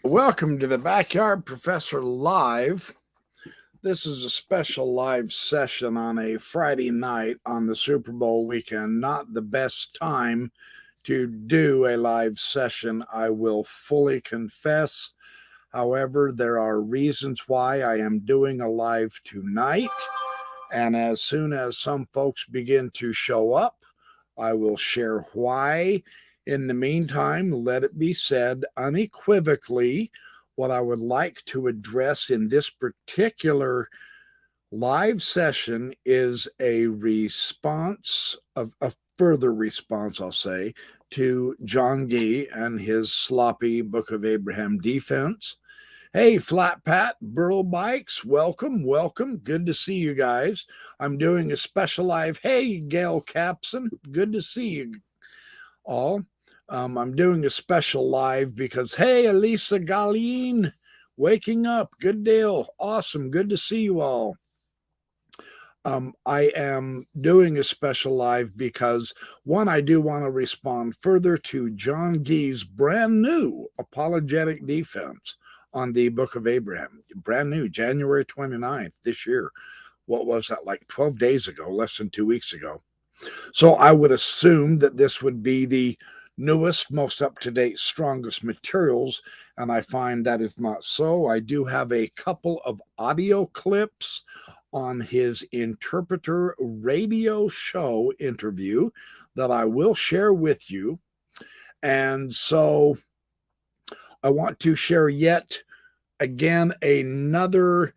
Welcome to the Backyard Professor Live. This is a special live session on a Friday night on the Super Bowl weekend. Not the best time to do a live session, I will fully confess. However, there are reasons why I am doing a live tonight. And as soon as some folks begin to show up, I will share why. In the meantime, let it be said unequivocally what I would like to address in this particular live session is a response, of a further response, I'll say, to John Gee and his sloppy Book of Abraham defense. Hey, Flat Pat, Burl Bikes, welcome. Good to see you guys. I'm doing a special live. Hey, Gail Capson, good to see you all. I'm doing a special live because, hey, Elisa Galine, waking up. Good deal. Awesome. Good to see you all. I am doing a special live because, one, I do want to respond further to John Gee's brand new apologetic defense on the Book of Abraham. Brand new, January 29th this year. What was that, like 12 days ago, less than 2 weeks ago? So I would assume that this would be the newest, most up to date, strongest materials, and I find that is not so. I do have a couple of audio clips on his interpreter radio show interview that I will share with you. And so I want to share yet again another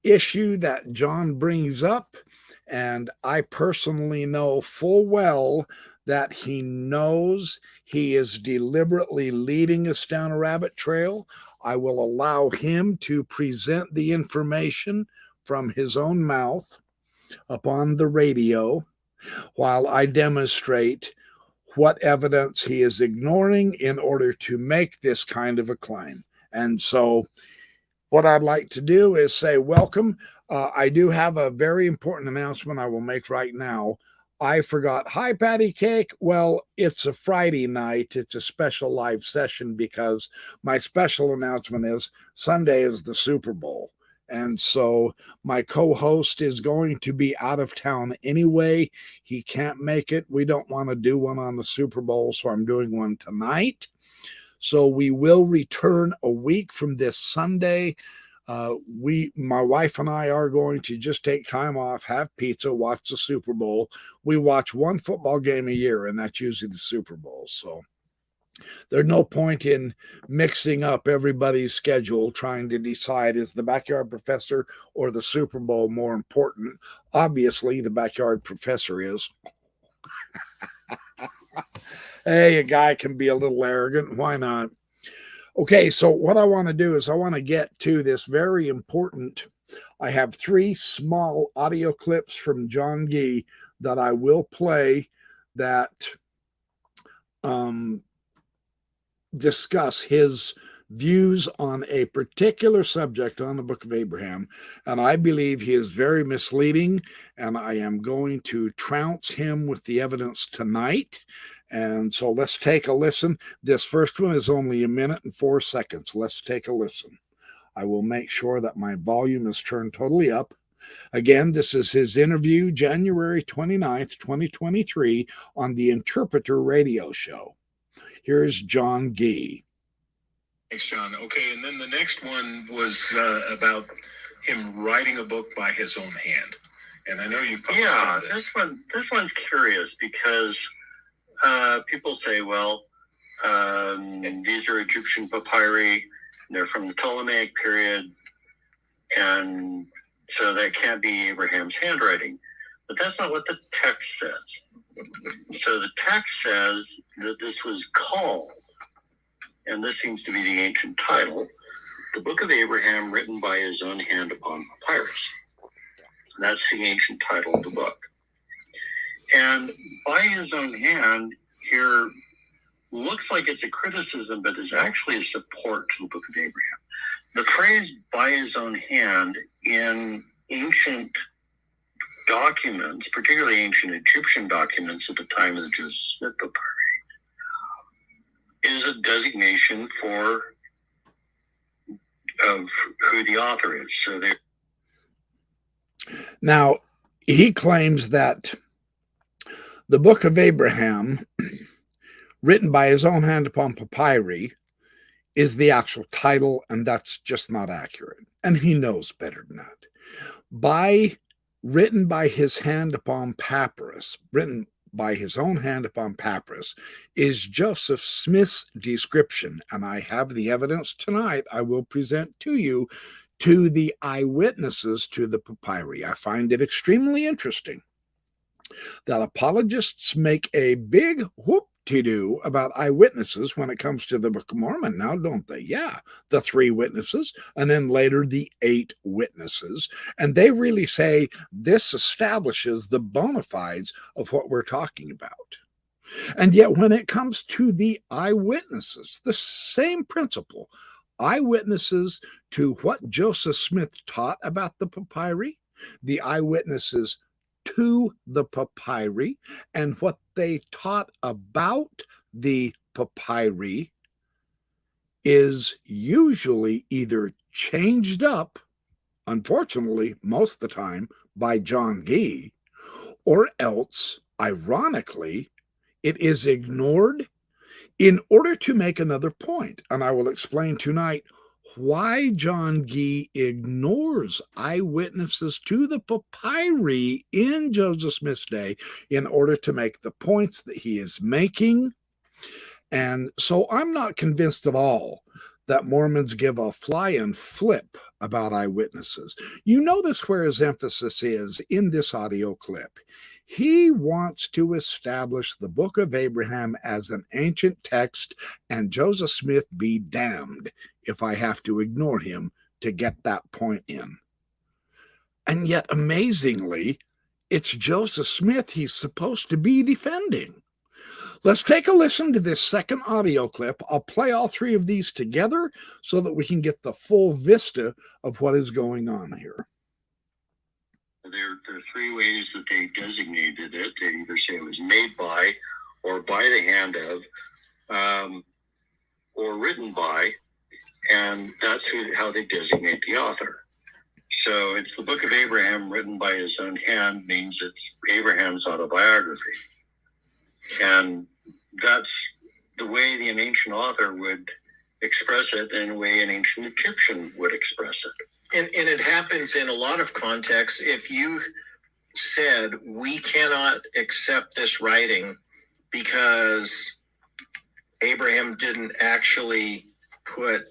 issue that John brings up. And I personally know full well that he knows he is deliberately leading us down a rabbit trail. I will allow him to present the information from his own mouth upon the radio while I demonstrate what evidence he is ignoring in order to make this kind of a claim. And so, what I'd like to do is say, welcome. I do have a very important announcement I will make right now. I forgot. Hi, Patty Cake. Well, it's a Friday night. It's a special live session because my special announcement is Sunday is the Super Bowl. And so my co host is going to be out of town anyway. He can't make it. We don't want to do one on the Super Bowl, so I'm doing one tonight. So we will return a week from this Sunday. My wife and I are going to just take time off, have pizza, watch the Super Bowl. We watch one football game a year, and that's usually the Super Bowl. So there's no point in mixing up everybody's schedule trying to decide is the Backyard Professor or the Super Bowl more important. Obviously, the Backyard Professor is. Hey, a guy can be a little arrogant. Why not? Okay, so what I want to do is I want to get to this very important. I have three small audio clips from John Gee that I will play that discuss his views on a particular subject on the Book of Abraham. And I believe he is very misleading, and I am going to trounce him with the evidence tonight. And so let's take a listen. This first one is only 1 minute and 4 seconds. Let's take a listen. I will make sure that my volume is turned totally up. Again, this is his interview, January 29th, 2023, on the Interpreter radio show. Here's John Gee. Thanks, John. Okay, and then the next one was about him writing a book by his own hand. And I know you've published this one's curious because people say, well, these are Egyptian papyri, they're from the Ptolemaic period, and so that can't be Abraham's handwriting. But that's not what the text says. So the text says that this was called, and this seems to be the ancient title, the Book of Abraham written by his own hand upon papyrus. That's the ancient title of the book. And by his own hand here looks like it's a criticism, but is actually a support to the Book of Abraham. The phrase by his own hand in ancient documents, particularly ancient Egyptian documents at the time of the Joseph Papyri, is a designation for of who the author is. So they. Now, he claims that the Book of Abraham, written by his own hand upon papyri, is the actual title, and that's just not accurate. And he knows better than that. Written by his hand upon papyrus, written by his own hand upon papyrus, is Joseph Smith's description, and I have the evidence tonight I will present to you, to the eyewitnesses to the papyri. I find it extremely interesting that apologists make a big whoop-de-doo about eyewitnesses when it comes to the Book of Mormon now, don't they? Yeah, the 3 witnesses, and then later the 8 witnesses. And they really say this establishes the bona fides of what we're talking about. And yet when it comes to the eyewitnesses, the same principle, eyewitnesses to what Joseph Smith taught about the papyri, the eyewitnesses to the papyri, and what they taught about the papyri is usually either changed up, unfortunately, most of the time, by John Gee, or else, ironically, it is ignored in order to make another point. And I will explain tonight why John Gee ignores eyewitnesses to the papyri in Joseph Smith's day in order to make the points that he is making. And so I'm not convinced at all that Mormons give a flying flip about eyewitnesses. You notice where his emphasis is in this audio clip. He wants to establish the Book of Abraham as an ancient text, and Joseph Smith be damned if I have to ignore him to get that point in. And yet, amazingly, it's Joseph Smith he's supposed to be defending. Let's take a listen to this second audio clip. I'll play all 3 of these together so that we can get the full vista of what is going on here. There are 3 ways that they designated it. They either say it was made by, or by the hand of, or written by, and that's how they designate the author. So it's the Book of Abraham written by his own hand, means it's Abraham's autobiography. And that's the way the ancient author would express it, and the way an ancient Egyptian would express it. And it happens in a lot of contexts. If you said, we cannot accept this writing because Abraham didn't actually put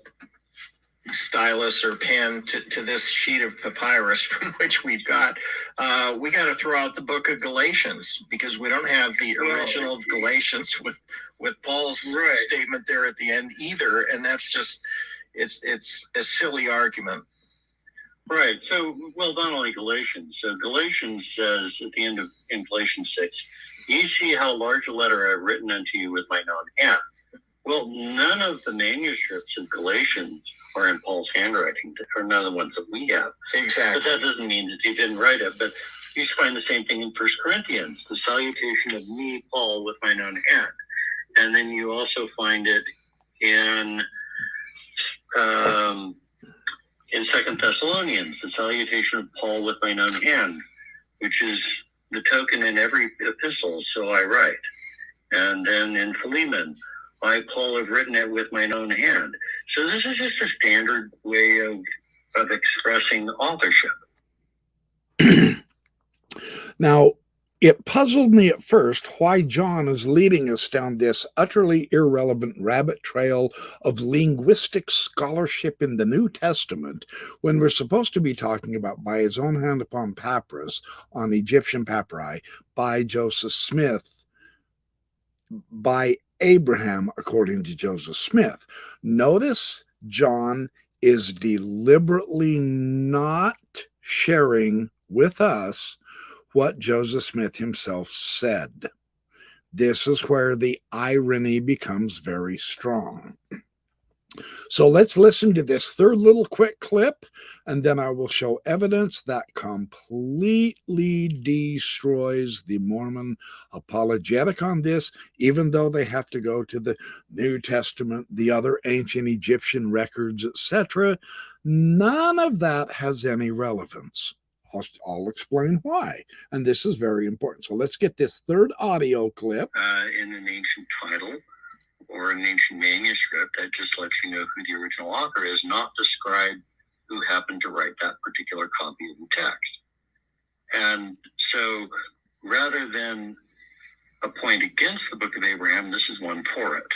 stylus or pen to this sheet of papyrus from which we got to throw out the book of Galatians, because we don't have the original of Galatians with Paul's statement there at the end either. And that's just, it's a silly argument. Right. So, well, not only Galatians. So Galatians says at the end of in Galatians 6, "Ye see how large a letter I have written unto you with mine own hand." Well, none of the manuscripts of Galatians are in Paul's handwriting, or none of the ones that we have. Exactly. But that doesn't mean that he didn't write it. But you find the same thing in 1 Corinthians, the salutation of me, Paul, with mine own hand. And then you also find it in 2 Thessalonians, the salutation of Paul with mine own hand, which is the token in every epistle, so I write. And then in Philemon, I, Paul, have written it with mine own hand. So this is just a standard way of expressing authorship. Now, it puzzled me at first why John is leading us down this utterly irrelevant rabbit trail of linguistic scholarship in the New Testament when we're supposed to be talking about by his own hand upon papyrus on Egyptian papyri, by Joseph Smith, by Abraham according to Joseph Smith. Notice John is deliberately not sharing with us what Joseph Smith himself said. This is where the irony becomes very strong. So let's listen to this third little quick clip, and then I will show evidence that completely destroys the Mormon apologetic on this, even though they have to go to the New Testament, the other ancient Egyptian records, etc. None of that has any relevance. I'll explain why. And this is very important. So let's get this third audio clip. In an ancient title or an ancient manuscript that just lets you know who the original author is, not describe who happened to write that particular copy of the text. And so rather than a point against the Book of Abraham, this is one for it.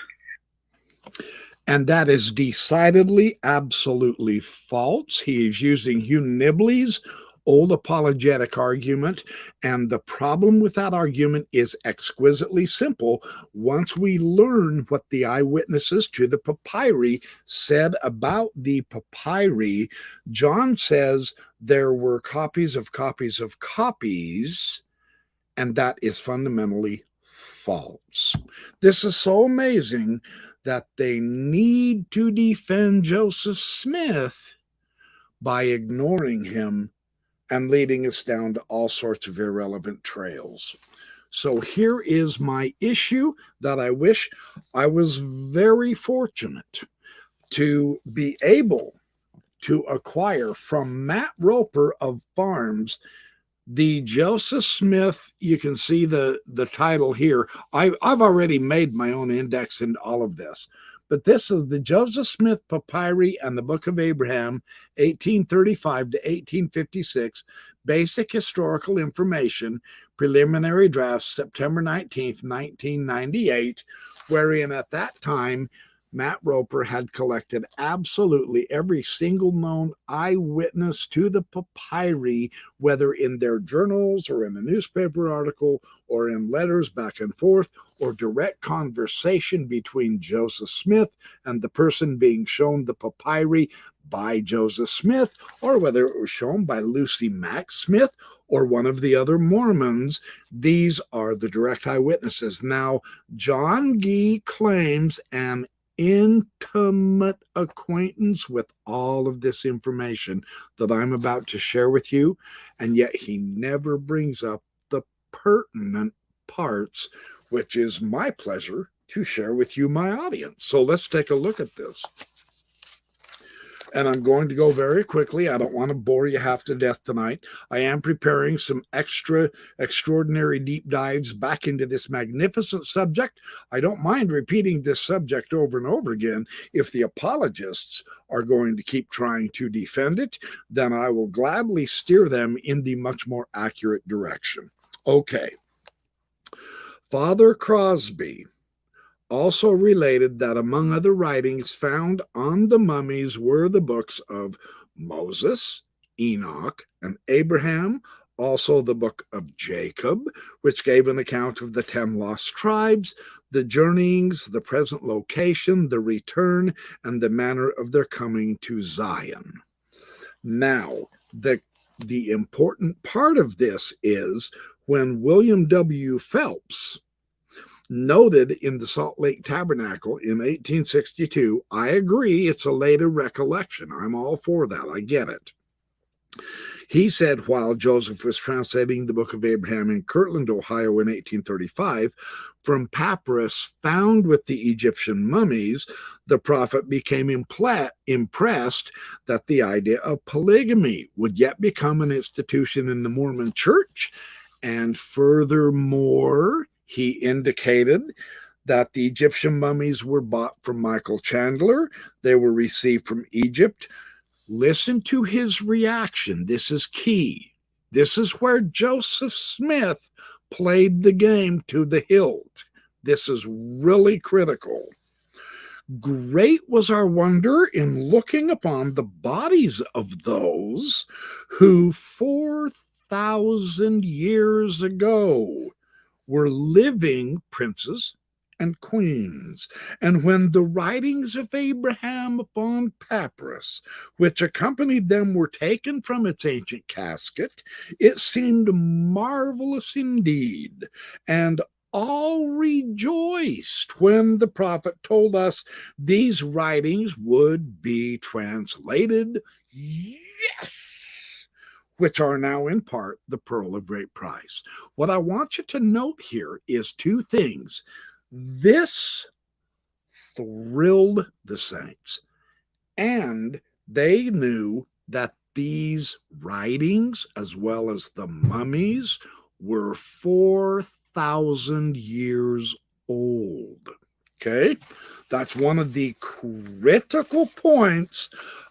And that is decidedly, absolutely false. He is using Hugh Nibley's old apologetic argument, and the problem with that argument is exquisitely simple. Once we learn what the eyewitnesses to the papyri said about the papyri, John says there were copies of copies of copies, and that is fundamentally false. This is so amazing that they need to defend Joseph Smith by ignoring him and leading us down to all sorts of irrelevant trails. So here is my issue that I wish I was very fortunate to be able to acquire from Matt Roper of Farms. The Joseph Smith, you can see the title here. I've already made my own index into all of this. But this is the Joseph Smith Papyri and the Book of Abraham, 1835 to 1856, Basic Historical Information, Preliminary Drafts, September 19th, 1998, wherein at that time, Matt Roper had collected absolutely every single known eyewitness to the papyri, whether in their journals or in a newspaper article or in letters back and forth or direct conversation between Joseph Smith and the person being shown the papyri by Joseph Smith, or whether it was shown by Lucy Mack Smith or one of the other Mormons. These are the direct eyewitnesses. Now, John Gee claims an intimate acquaintance with all of this information that I'm about to share with you, and yet he never brings up the pertinent parts, which is my pleasure to share with you, my audience. So let's take a look at this. And I'm going to go very quickly. I don't want to bore you half to death tonight. I am preparing some extraordinary deep dives back into this magnificent subject. I don't mind repeating this subject over and over again. If the apologists are going to keep trying to defend it, then I will gladly steer them in the much more accurate direction. Okay. Father Crosby also related that among other writings found on the mummies were the books of Moses, Enoch, and Abraham, also the book of Jacob, which gave an account of the 10 lost tribes, the journeyings, the present location, the return, and the manner of their coming to Zion. Now, the important part of this is when William W. Phelps noted in the Salt Lake Tabernacle in 1862, I agree, it's a later recollection. I'm all for that. I get it. He said while Joseph was translating the Book of Abraham in Kirtland, Ohio in 1835, from papyrus found with the Egyptian mummies, the prophet became impressed that the idea of polygamy would yet become an institution in the Mormon Church. And furthermore, he indicated that the Egyptian mummies were bought from Michael Chandler. They were received from Egypt. Listen to his reaction. This is key. This is where Joseph Smith played the game to the hilt. This is really critical. Great was our wonder in looking upon the bodies of those who 4,000 years ago were living princes and queens. And when the writings of Abraham upon papyrus, which accompanied them, were taken from its ancient casket, it seemed marvelous indeed. And all rejoiced when the prophet told us these writings would be translated. Yes! Which are now in part the pearl of great price. What I want you to note here is two things. This thrilled the saints, and They knew that these writings, as well as the mummies, were 4,000 years old. Okay, that's one of the critical points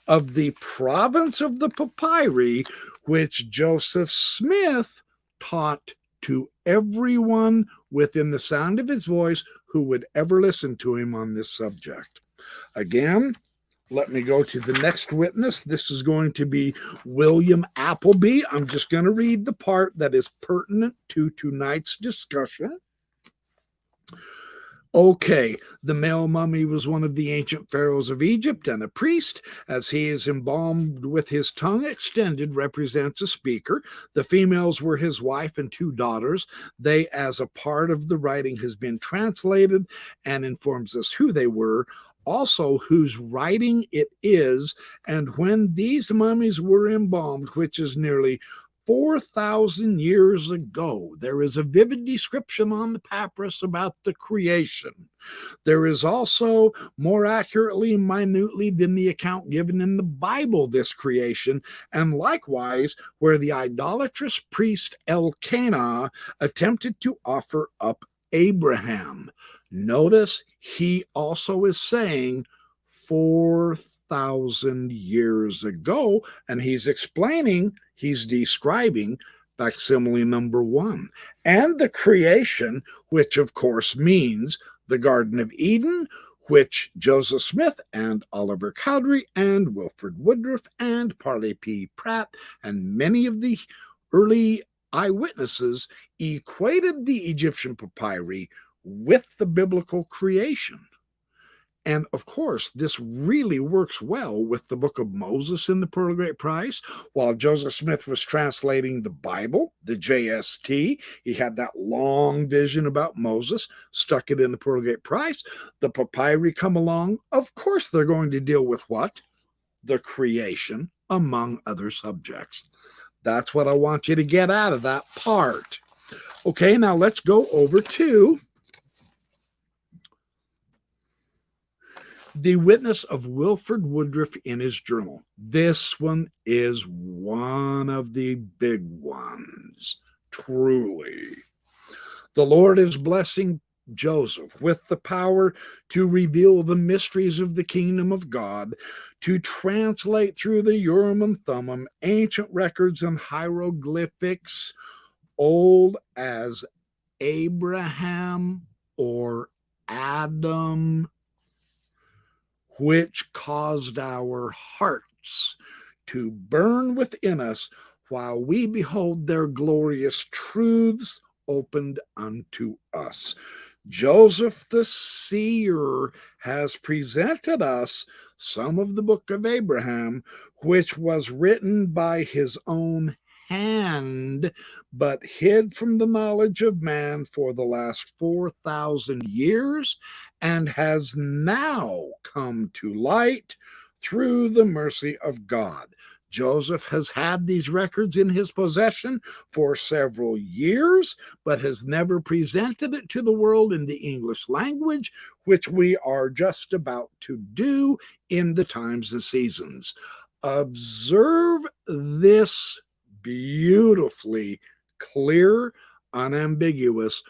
of the province of the papyri, which Joseph Smith taught to everyone within the sound of his voice who would ever listen to him on this subject. Again, let me go to the next witness. This is going to be William Appleby. I'm just going to read the part that is pertinent to tonight's discussion. Okay, the male mummy was one of the ancient pharaohs of Egypt and a priest. As he is embalmed with his tongue extended, represents a speaker. The females were his wife and 2 daughters. They, as a part of the writing, has been translated and informs us who they were, also whose writing it is, and when these mummies were embalmed, which is nearly 4,000 years ago. There is a vivid description on the papyrus about the creation. There is also, more accurately, minutely than the account given in the Bible, this creation, and likewise where the idolatrous priest Elkanah attempted to offer up Abraham. Notice he also is saying 4,000 years ago, and he's describing facsimile number 1 and the creation, which of course means the Garden of Eden, which Joseph Smith and Oliver Cowdery and Wilford Woodruff and Parley P. Pratt and many of the early eyewitnesses equated the Egyptian papyri with the biblical creation. And of course, this really works well with the book of Moses in the Pearl of Great Price. While Joseph Smith was translating the Bible, the JST, he had that long vision about Moses, stuck it in the Pearl of Great Price. The papyri come along. Of course, they're going to deal with what? The creation, among other subjects. That's what I want you to get out of that part. Okay, now let's go over to the witness of Wilford Woodruff in his journal. This one is one of the big ones, truly. The Lord is blessing Joseph with the power to reveal the mysteries of the kingdom of God, to translate through the Urim and Thummim ancient records and hieroglyphics, old as Abraham or Adam, which caused our hearts to burn within us while we behold their glorious truths opened unto us. Joseph the seer has presented us some of the book of Abraham, which was written by his own hand, but hid from the knowledge of man for the last 4,000 years, and has now come to light through the mercy of God. Joseph has had these records in his possession for several years, but has never presented it to the world in the English language, which we are just about to do in the times and seasons. Observe this beautifully clear, unambiguous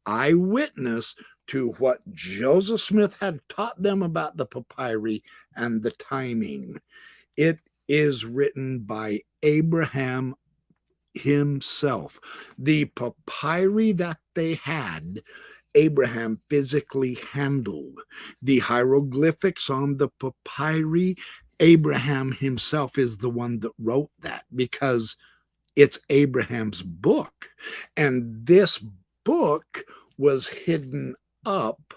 eyewitness to what Joseph Smith had taught them about the papyri and the timing. It is written by Abraham himself. The papyri that they had, Abraham physically handled. The hieroglyphics on the papyri, Abraham himself is the one that wrote that, because it's Abraham's book. And this book was hidden up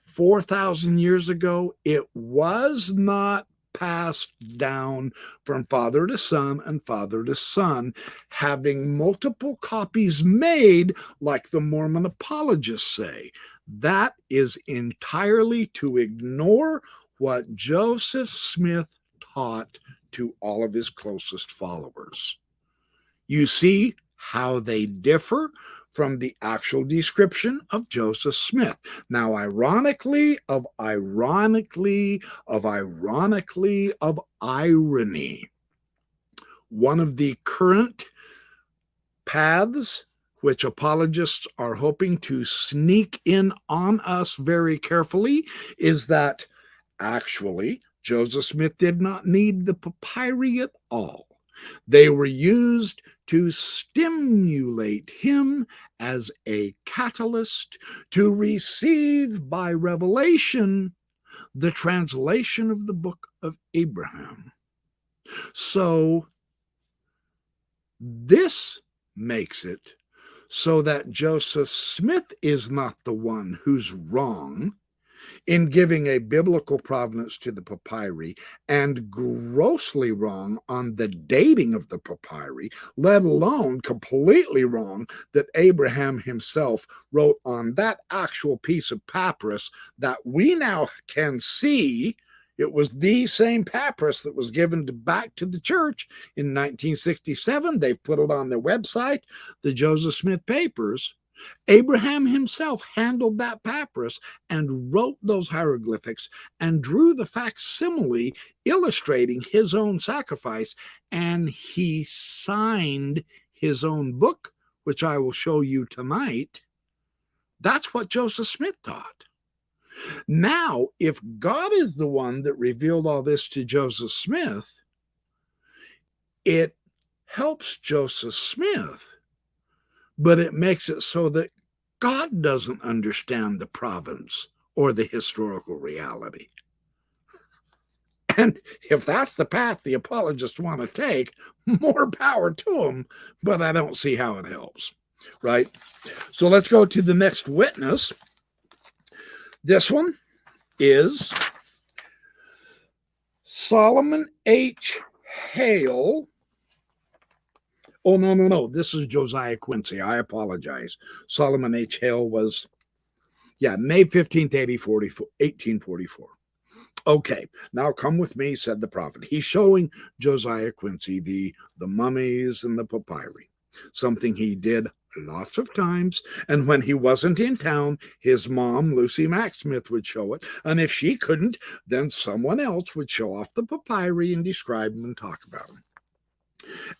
4,000 years ago. It was not passed down from father to son and father to son, having multiple copies made, like the Mormon apologists say. That is entirely to ignore what Joseph Smith taught to all of his closest followers. You see how they differ from the actual description of Joseph Smith. Now, ironically, of irony, one of the current paths which apologists are hoping to sneak in on us very carefully is that actually Joseph Smith did not need the papyri at all. They were used to stimulate him as a catalyst to receive by revelation the translation of the book of Abraham. So this makes it so that Joseph Smith is not the one who's wrong in giving a biblical provenance to the papyri, and grossly wrong on the dating of the papyri, let alone completely wrong that Abraham himself wrote on that actual piece of papyrus that we now can see. It was the same papyrus that was given back to the church in 1967. They've put it on their website, the Joseph Smith Papers. Abraham himself handled that papyrus and wrote those hieroglyphics and drew the facsimile illustrating his own sacrifice, and he signed his own book, which I will show you tonight. That's what Joseph Smith taught. Now, if God is the one that revealed all this to Joseph Smith, it helps Joseph Smith, but it makes it so that God doesn't understand the province or the historical reality. And if that's the path the apologists want to take, more power to them, but I don't see how it helps, right? So let's go to the next witness. This one is Solomon H. Hale. Oh, no. This is Josiah Quincy. I apologize. Solomon H. Hale was, May 15th, 1844. Okay, now come with me, said the prophet. He's showing Josiah Quincy the mummies and the papyri, something he did lots of times. And when he wasn't in town, his mom, Lucy Mack Smith, would show it. And if she couldn't, then someone else would show off the papyri and describe them and talk about them.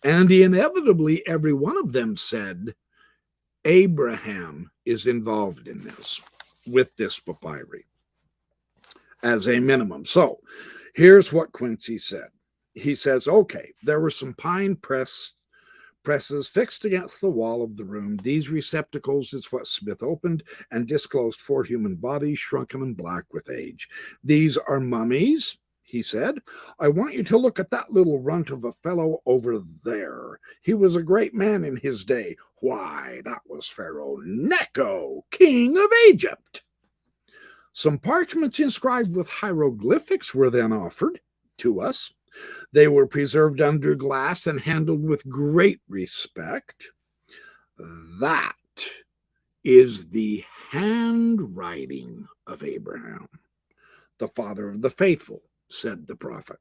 And inevitably, every one of them said, Abraham is involved in this, with this papyri, as a minimum. So here's what Quincy said. He says, okay, there were some pine presses fixed against the wall of the room. These receptacles is what Smith opened and disclosed 4 human bodies, shrunken and black with age. These are mummies, he said. I want you to look at that little runt of a fellow over there. He was a great man in his day. Why, that was Pharaoh Necho, king of Egypt. Some parchments inscribed with hieroglyphics were then offered to us. They were preserved under glass and handled with great respect. That is the handwriting of Abraham, the father of the faithful, said the prophet.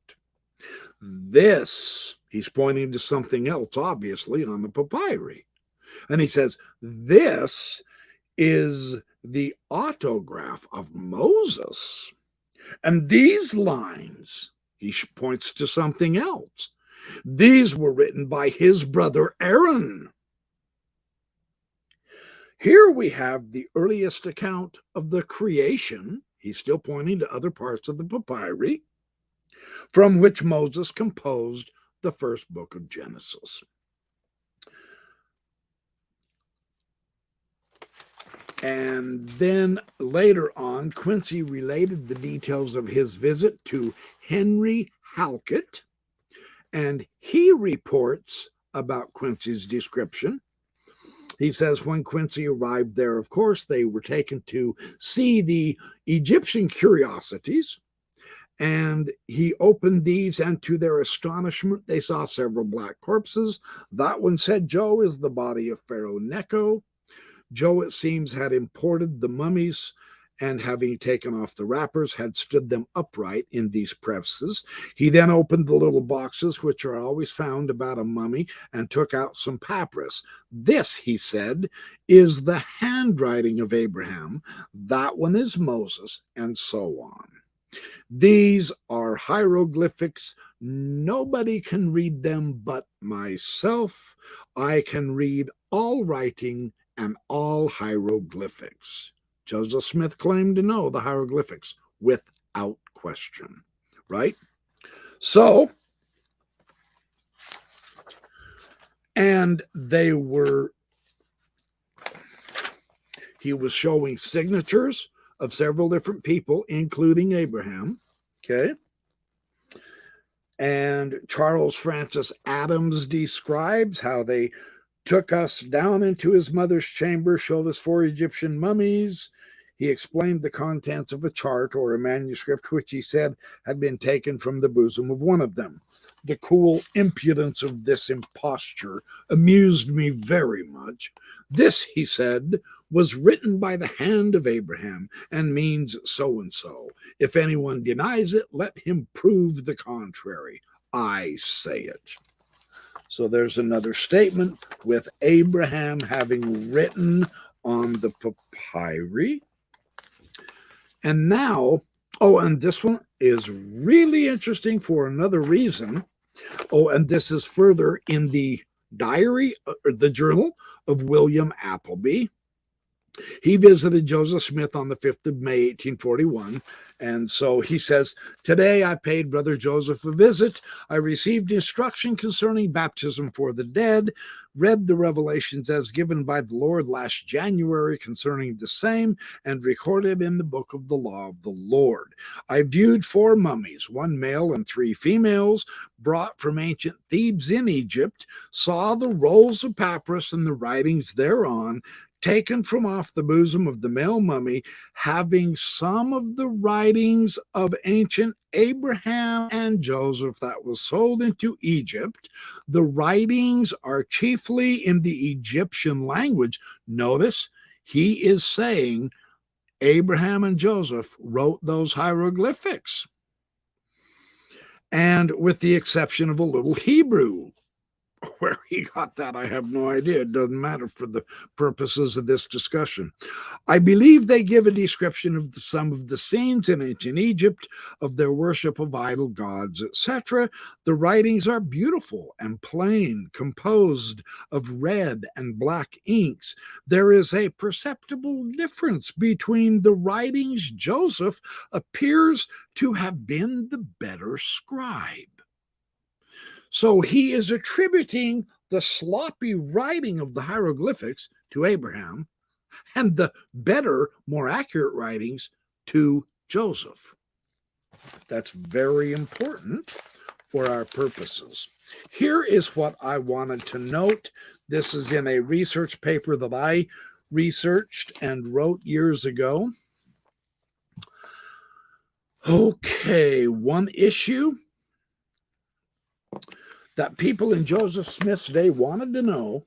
This, he's pointing to something else, obviously, on the papyri. And he says, this is the autograph of Moses. And these lines, he points to something else. These were written by his brother Aaron. Here we have the earliest account of the creation. He's still pointing to other parts of the papyri, from which Moses composed the first book of Genesis. And then later on, Quincy related the details of his visit to Henry Halkett, and he reports about Quincy's description. He says when Quincy arrived there, of course, they were taken to see the Egyptian curiosities, and he opened these, and to their astonishment, they saw several black corpses. That one, said Joe, is the body of Pharaoh Necho. Joe, it seems, had imported the mummies and having taken off the wrappers, had stood them upright in these prefaces. He then opened the little boxes, which are always found about a mummy, and took out some papyrus. This, he said, is the handwriting of Abraham. That one is Moses, and so on. These are hieroglyphics. Nobody can read them but myself. I can read all writing and all hieroglyphics. Joseph Smith claimed to know the hieroglyphics without question, right? So, and they were, he was showing signatures of several different people, including Abraham, okay? And Charles Francis Adams describes how they took us down into his mother's chamber, showed us 4 Egyptian mummies. He explained the contents of a chart or a manuscript, which he said had been taken from the bosom of one of them. The cool impudence of this imposture amused me very much. This, he said, was written by the hand of Abraham and means so-and-so. If anyone denies it, let him prove the contrary. I say it. So there's another statement with Abraham having written on the papyri. And now, and this one is really interesting for another reason. And this is further in the diary, or the journal of William Appleby. He visited Joseph Smith on the 5th of May, 1841. And so he says, today I paid Brother Joseph a visit. I received instruction concerning baptism for the dead, read the revelations as given by the Lord last January concerning the same, and recorded in the book of the law of the Lord. I viewed 4 mummies, 1 male and 3 females, brought from ancient Thebes in Egypt, saw the rolls of papyrus and the writings thereon, taken from off the bosom of the male mummy, having some of the writings of ancient Abraham and Joseph that was sold into Egypt. The writings are chiefly in the Egyptian language. Notice he is saying Abraham and Joseph wrote those hieroglyphics. And with the exception of a little Hebrew. Where he got that, I have no idea. It doesn't matter for the purposes of this discussion. I believe they give a description of some of the scenes in ancient Egypt, of their worship of idol gods, etc. The writings are beautiful and plain, composed of red and black inks. There is a perceptible difference between the writings. Joseph appears to have been the better scribe. So he is attributing the sloppy writing of the hieroglyphics to Abraham and the better, more accurate writings to Joseph. That's very important for our purposes. Here is what I wanted to note. This is in a research paper that I researched and wrote years ago. Okay, one issue that people in Joseph Smith's day wanted to know,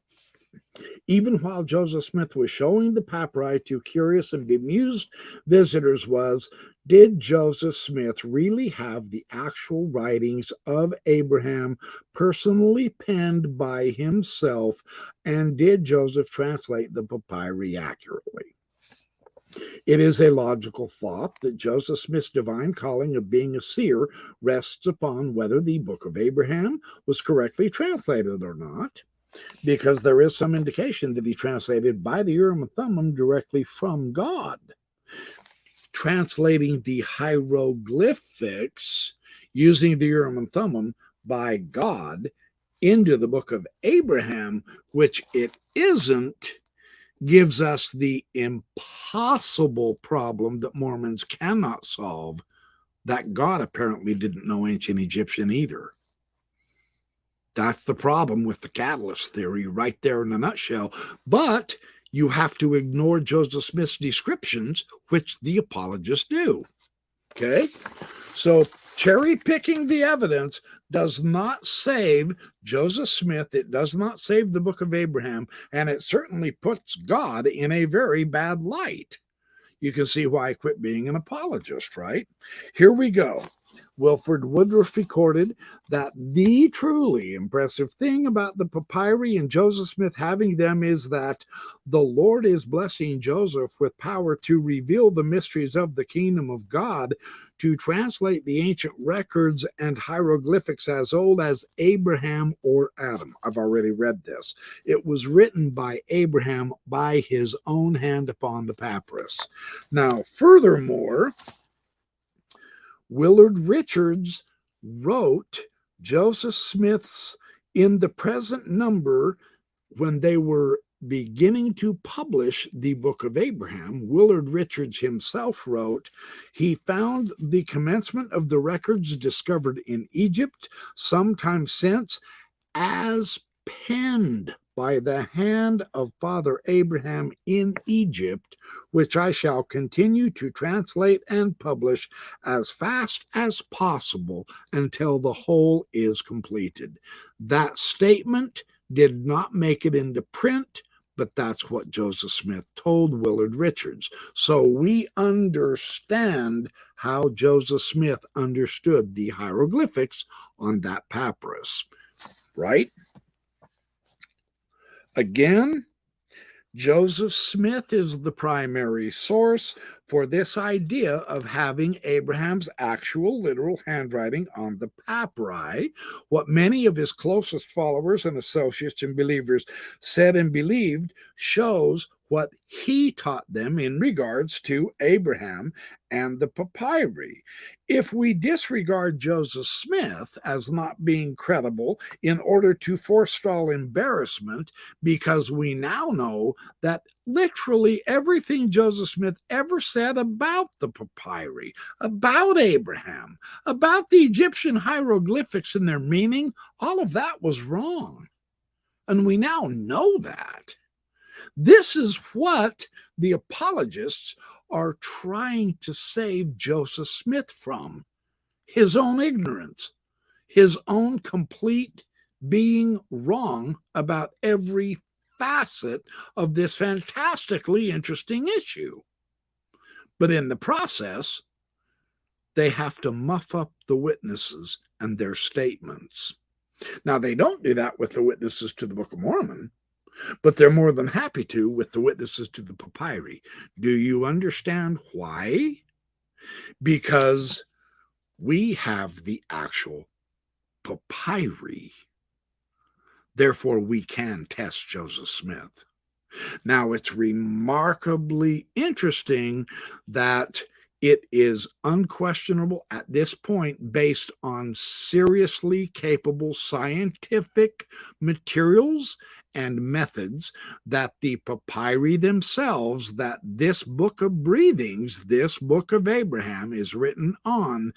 even while Joseph Smith was showing the papyri to curious and bemused visitors, was, did Joseph Smith really have the actual writings of Abraham personally penned by himself, and did Joseph translate the papyri accurately? It is a logical thought that Joseph Smith's divine calling of being a seer rests upon whether the Book of Abraham was correctly translated or not, because there is some indication that he translated by the Urim and Thummim directly from God. Translating the hieroglyphics using the Urim and Thummim by God into the Book of Abraham, which it isn't, gives us the impossible problem that Mormons cannot solve, that God apparently didn't know ancient Egyptian either. That's the problem with the catalyst theory right there in a nutshell. But you have to ignore Joseph Smith's descriptions, which the apologists do. Okay? So cherry picking the evidence does not save Joseph Smith. It does not save the Book of Abraham, and it certainly puts God in a very bad light. you can see why I quit being an apologist, right? Here we go. Wilford Woodruff recorded that the truly impressive thing about the papyri and Joseph Smith having them is that the Lord is blessing Joseph with power to reveal the mysteries of the kingdom of God, to translate the ancient records and hieroglyphics as old as Abraham or Adam. I've already read this. It was written by Abraham by his own hand upon the papyrus. Now, furthermore, Willard Richards wrote Joseph Smith's in the present number when they were beginning to publish the Book of Abraham. Willard Richards himself wrote, he found the commencement of the records discovered in Egypt sometime since as penned by the hand of Father Abraham in Egypt, which I shall continue to translate and publish as fast as possible until the whole is completed. That statement did not make it into print, but that's what Joseph Smith told Willard Richards. So we understand how Joseph Smith understood the hieroglyphics on that papyrus, right? Again, Joseph Smith is the primary source for this idea of having Abraham's actual literal handwriting on the papyri. What many of his closest followers and associates and believers said and believed shows what he taught them in regards to Abraham and the papyri. If we disregard Joseph Smith as not being credible in order to forestall embarrassment, because we now know that literally everything Joseph Smith ever said about the papyri, about Abraham, about the Egyptian hieroglyphics and their meaning, all of that was wrong. And we now know that. This is what the apologists are trying to save Joseph Smith from. His own ignorance, his own complete being wrong about every facet of this fantastically interesting issue. But in the process, they have to muff up the witnesses and their statements. Now, they don't do that with the witnesses to the Book of Mormon, but they're more than happy to with the witnesses to the papyri. Do you understand why? Because we have the actual papyri. Therefore, we can test Joseph Smith. Now, it's remarkably interesting that it is unquestionable at this point, based on seriously capable scientific materials and methods, that the papyri themselves, that this book of breathings, this book of Abraham is written on,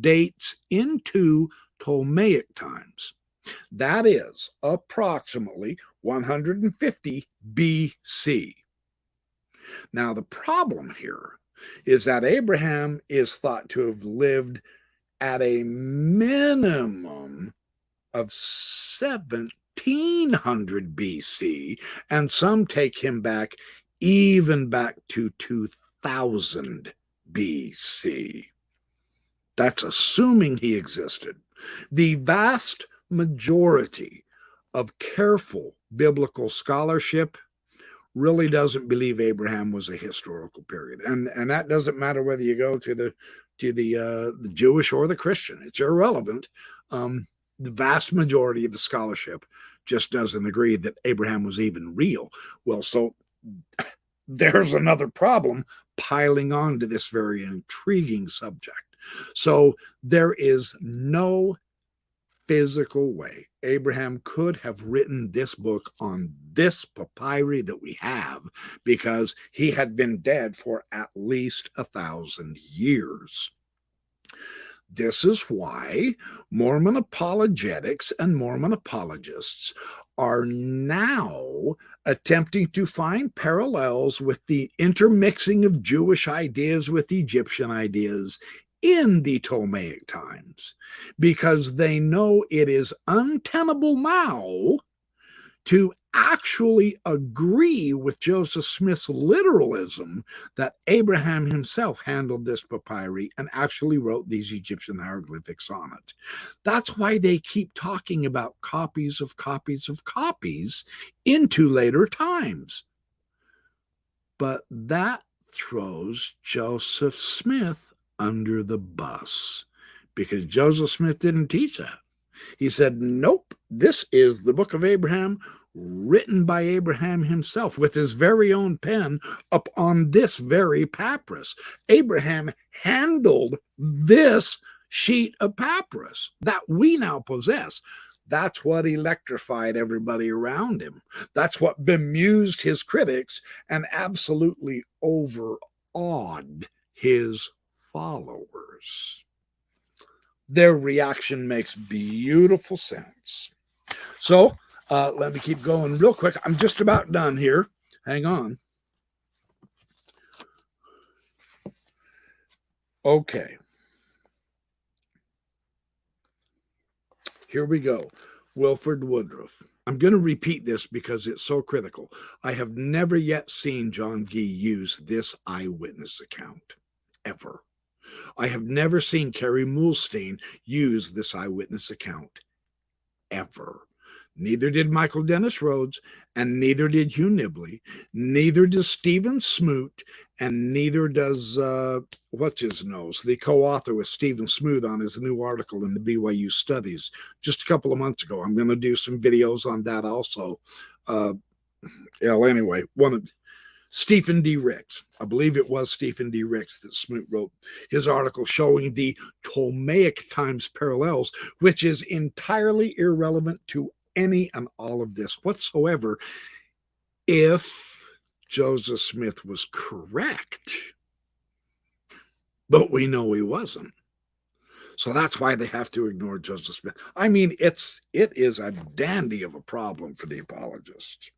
dates into Ptolemaic times. That is approximately 150 BC. Now, the problem here is that Abraham is thought to have lived at a minimum of 1700 BC, and some take him back even back to 2000 BC. That's assuming he existed. The vast majority of careful biblical scholarship really doesn't believe Abraham was a historical period, and that doesn't matter whether you go to the Jewish or the Christian. It's irrelevant. The vast majority of the scholarship just doesn't agree that Abraham was even real. Well, so there's another problem piling on to this very intriguing subject. So there is no physical way Abraham could have written this book on this papyri that we have, because he had been dead for at least 1,000 years. This is why Mormon apologetics and Mormon apologists are now attempting to find parallels with the intermixing of Jewish ideas with Egyptian ideas in the Ptolemaic times, because they know it is untenable now to actually agree with Joseph Smith's literalism that Abraham himself handled this papyri and actually wrote these Egyptian hieroglyphics on it. That's why they keep talking about copies of copies of copies into later times. But that throws Joseph Smith under the bus, because Joseph Smith didn't teach that. He said, nope, this is the book of Abraham, written by Abraham himself with his very own pen up on this very papyrus. Abraham handled this sheet of papyrus that we now possess. That's what electrified everybody around him. That's what bemused his critics and absolutely overawed his followers. Their reaction makes beautiful sense. So let me keep going real quick. I'm just about done here. Hang on. Okay. Here we go. Wilford Woodruff. I'm going to repeat this because it's so critical. I have never yet seen John Gee use this eyewitness account, ever. I have never seen Kerry Mulstein use this eyewitness account, ever. Neither did Michael Dennis Rhodes, and neither did Hugh Nibley, neither does Stephen Smoot, and neither does, what's his nose, the co-author with Stephen Smoot on his new article in the BYU Studies just a couple of months ago. I'm going to do some videos on that also. Anyway, one of Stephen D. Ricks, I believe it was Stephen D. Ricks that Smoot wrote his article showing the Ptolemaic times parallels, which is entirely irrelevant to any and all of this whatsoever if Joseph Smith was correct. But we know he wasn't. So that's why they have to ignore Joseph Smith. I mean, it is a dandy of a problem for the apologists.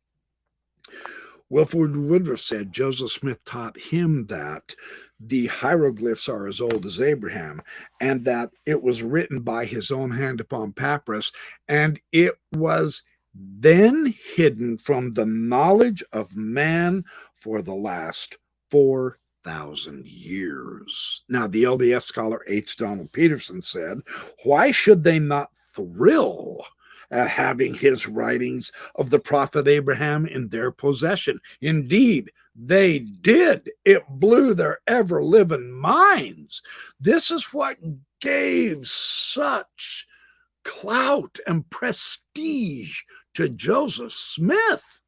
Wilford Woodruff said Joseph Smith taught him that the hieroglyphs are as old as Abraham, and that it was written by his own hand upon papyrus, and it was then hidden from the knowledge of man for the last 4,000 years. Now, the LDS scholar H. Donald Peterson said, why should they not thrill at having his writings of the prophet Abraham in their possession? Indeed, they did. It blew their ever-living minds. This is what gave such clout and prestige to Joseph Smith.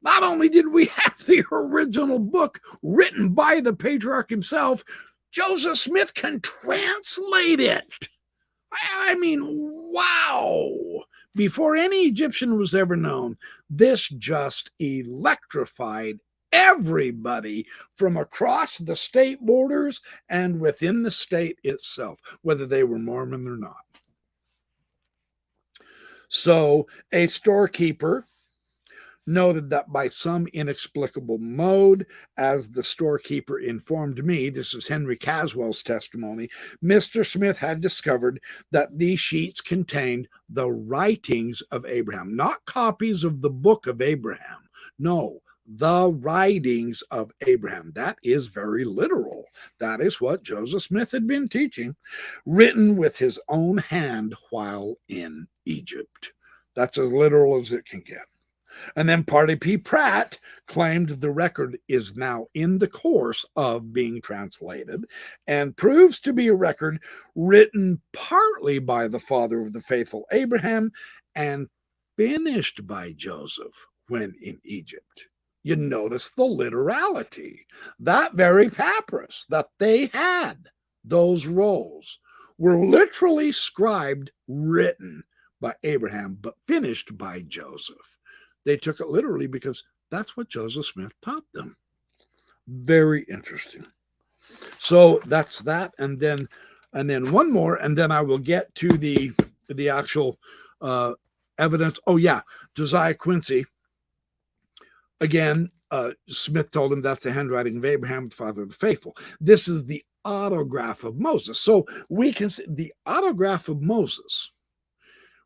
Not only did we have the original book written by the patriarch himself, Joseph Smith can translate it. I mean, wow. Before any Egyptian was ever known, this just electrified everybody from across the state borders and within the state itself, whether they were Mormon or not. So a storekeeper noted that by some inexplicable mode, as the storekeeper informed me, this is Henry Caswell's testimony, Mr. Smith had discovered that these sheets contained the writings of Abraham, not copies of the book of Abraham. No, the writings of Abraham. That is very literal. That is what Joseph Smith had been teaching, written with his own hand while in Egypt. That's as literal as it can get. And then Party P. Pratt claimed the record is now in the course of being translated and proves to be a record written partly by the father of the faithful Abraham and finished by Joseph when in Egypt. You notice the literality. That very papyrus that they had, those rolls, were literally scribed, written by Abraham, but finished by Joseph. They took it literally because that's what Joseph Smith taught them. Very interesting. So that's that, and then one more, and then I will get to the actual evidence. Oh yeah, Josiah Quincy. Again, Smith told him that's the handwriting of Abraham, the father of the faithful. This is the autograph of Moses. So we can see the autograph of Moses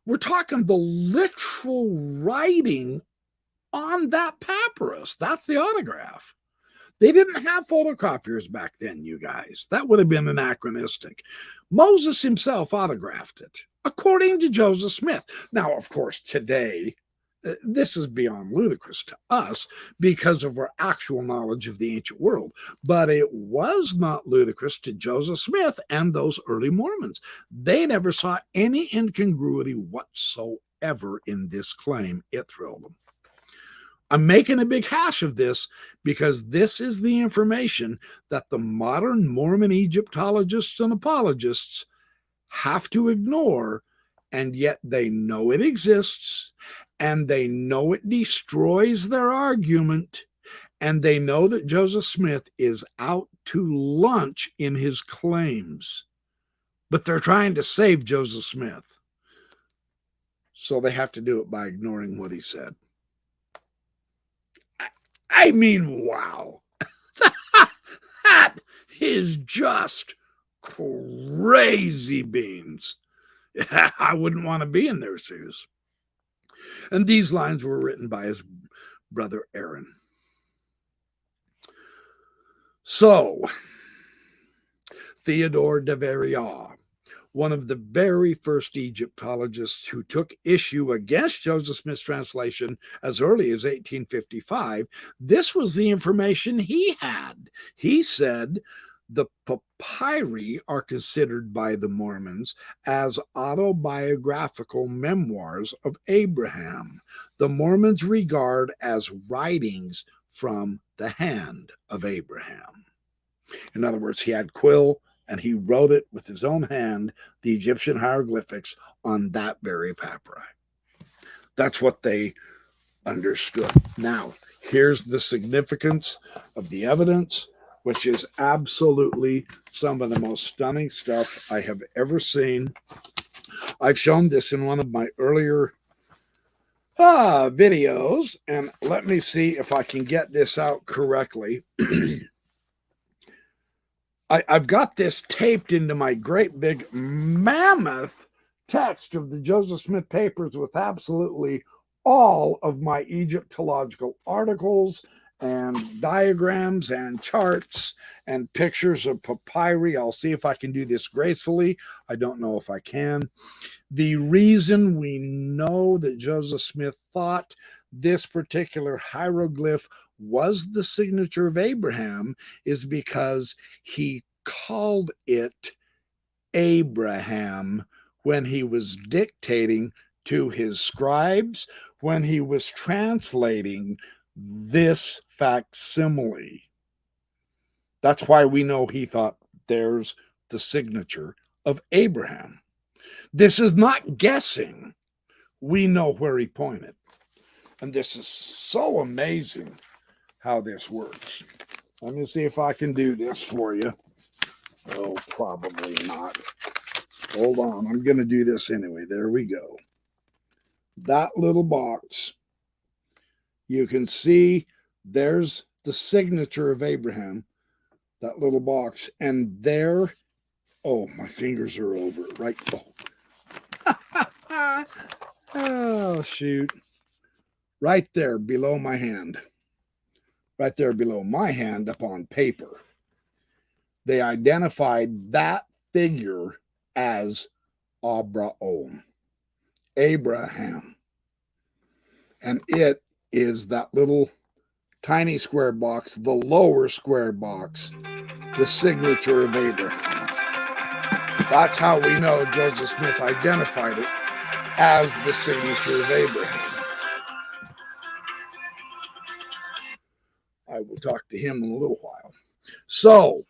We're talking the literal writing on that papyrus. That's the autograph. They didn't have photocopiers back then, you guys. That would have been anachronistic. Moses himself autographed it, according to Joseph Smith. Now, of course, today, this is beyond ludicrous to us because of our actual knowledge of the ancient world. But it was not ludicrous to Joseph Smith and those early Mormons. They never saw any incongruity whatsoever in this claim. It thrilled them. I'm making a big hash of this because this is the information that the modern Mormon Egyptologists and apologists have to ignore, and yet they know it exists, and they know it destroys their argument, and they know that Joseph Smith is out to lunch in his claims. But they're trying to save Joseph Smith. So they have to do it by ignoring what he said. I mean, wow. That is just crazy beans. I wouldn't want to be in their shoes. And these lines were written by his brother Aaron. So, Theodore de Variat, one of the very first Egyptologists who took issue against Joseph Smith's translation as early as 1855, this was the information he had. He said the papyri are considered by the Mormons as autobiographical memoirs of Abraham. The Mormons regard as writings from the hand of Abraham. In other words, he had quill, and he wrote it with his own hand, the Egyptian hieroglyphics, on that very papyri. That's what they understood. Now, here's the significance of the evidence, which is absolutely some of the most stunning stuff I have ever seen. I've shown this in one of my earlier videos, and let me see if I can get this out correctly. I've got this taped into my great big mammoth text of the Joseph Smith papers with absolutely all of my Egyptological articles and diagrams and charts and pictures of papyri. I'll see if I can do this gracefully. I don't know if I can. The reason we know that Joseph Smith thought this particular hieroglyph was the signature of Abraham is because he called it Abraham when he was dictating to his scribes, when he was translating this facsimile. That's why we know he thought there's the signature of Abraham. This is not guessing. We know where he pointed. And this is so amazing how this works. Let me see if I can do this for you. Oh, probably not. Hold on. I'm going to do this anyway. There we go. That little box, you can see there's the signature of Abraham, that little box. And there, oh, my fingers are over it, right? Oh. Oh, shoot. Right there below my hand. Right there below my hand up on paper. They identified that figure as Abraham. And it is that little tiny square box, the lower square box, the signature of Abraham. That's how we know Joseph Smith identified it as the signature of Abraham. I will talk to him in a little while. So,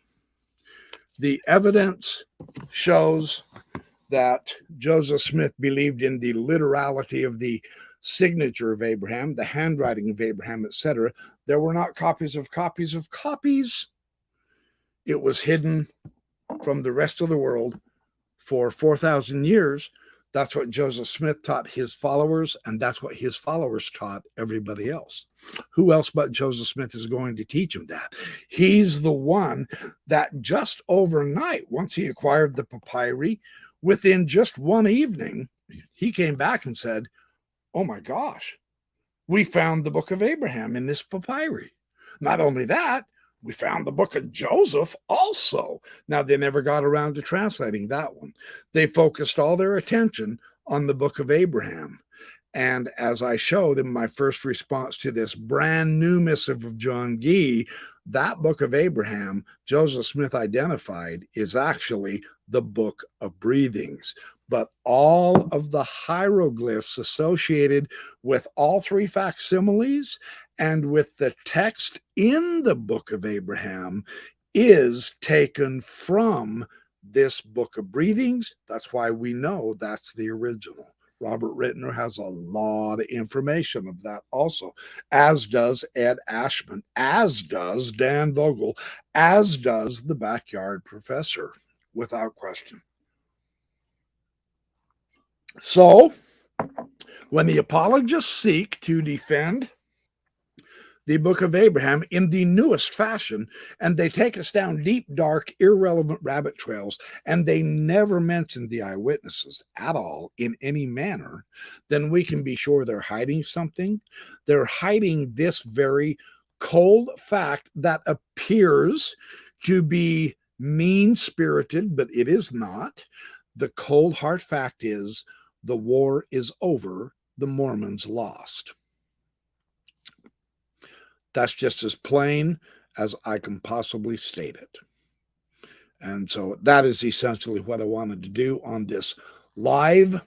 the evidence shows that Joseph Smith believed in the literality of the signature of Abraham, the handwriting of Abraham, etc. There were not copies of copies of copies. It was hidden from the rest of the world for 4,000 years. That's what Joseph Smith taught his followers, and that's what his followers taught everybody else. Who else but Joseph Smith is going to teach him that? He's the one that just overnight, once he acquired the papyri, within just one evening, he came back and said, oh my gosh, we found the book of Abraham in this papyri. Not only that, we found the book of Joseph also. Now, they never got around to translating that one. They focused all their attention on the book of Abraham. And as I showed in my first response to this brand new missive of John Gee, that book of Abraham, Joseph Smith identified, is actually the book of breathings. But all of the hieroglyphs associated with all three facsimiles and with the text in the book of Abraham is taken from this book of breathings. That's why we know that's the original. Robert Rittner has a lot of information of that also, as does Ed Ashman, as does Dan Vogel, as does the Backyard Professor, without question. So, when the apologists seek to defend the book of Abraham in the newest fashion, and they take us down deep, dark, irrelevant rabbit trails, and they never mention the eyewitnesses at all in any manner, then we can be sure they're hiding something. They're hiding this very cold fact that appears to be mean-spirited, but it is not. The cold, hard fact is the war is over. The Mormons lost. That's just as plain as I can possibly state it. And so that is essentially what I wanted to do on this live.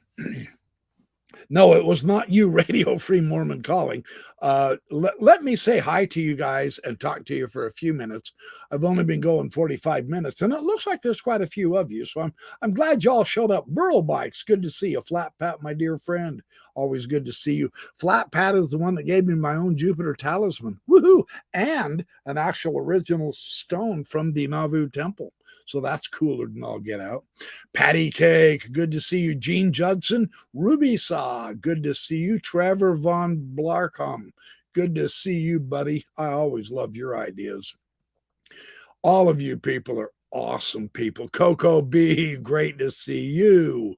No, it was not you, Radio Free Mormon Calling. Let me say hi to you guys and talk to you for a few minutes. I've only been going 45 minutes, and it looks like there's quite a few of you. So I'm glad y'all showed up. Burl Bikes, good to see you. Flat Pat, my dear friend, always good to see you. Flat Pat is the one that gave me my own Jupiter talisman. Woohoo! And an actual original stone from the Nauvoo Temple. So that's cooler than all get out. Patty Cake, good to see you. Gene Judson, Ruby Saw, good to see you. Trevor Von Blarcom, good to see you, buddy. I always love your ideas. All of you people are awesome people. Coco B, great to see you.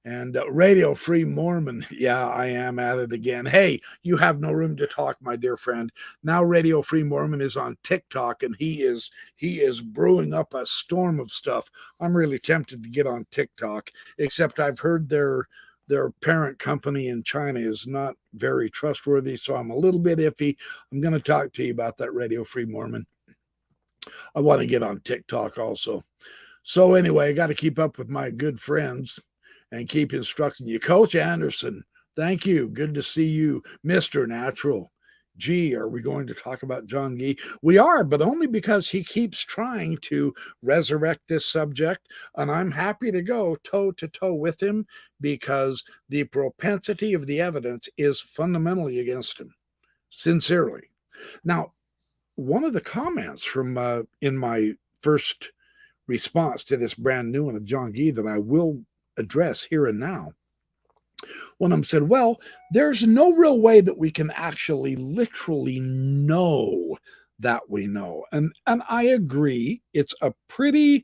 And Radio Free Mormon, yeah, I am at it again. Hey, you have no room to talk, my dear friend. Now Radio Free Mormon is on TikTok, and he is brewing up a storm of stuff. I'm really tempted to get on TikTok, except I've heard their parent company in China is not very trustworthy, so I'm a little bit iffy. I'm going to talk to you about that, Radio Free Mormon. I want to get on TikTok also. So anyway, I got to keep up with my good friends and keep instructing you. Coach Anderson, thank you. Good to see you. Mr. Natural. Gee, are we going to talk about John Gee? We are, but only because he keeps trying to resurrect this subject. And I'm happy to go toe to toe with him because the propensity of the evidence is fundamentally against him. Sincerely. Now, one of the comments from in my first response to this brand new one of John Gee that I will address here and now. One of them said, well, there's no real way that we can actually literally know that we know. And I agree. It's a pretty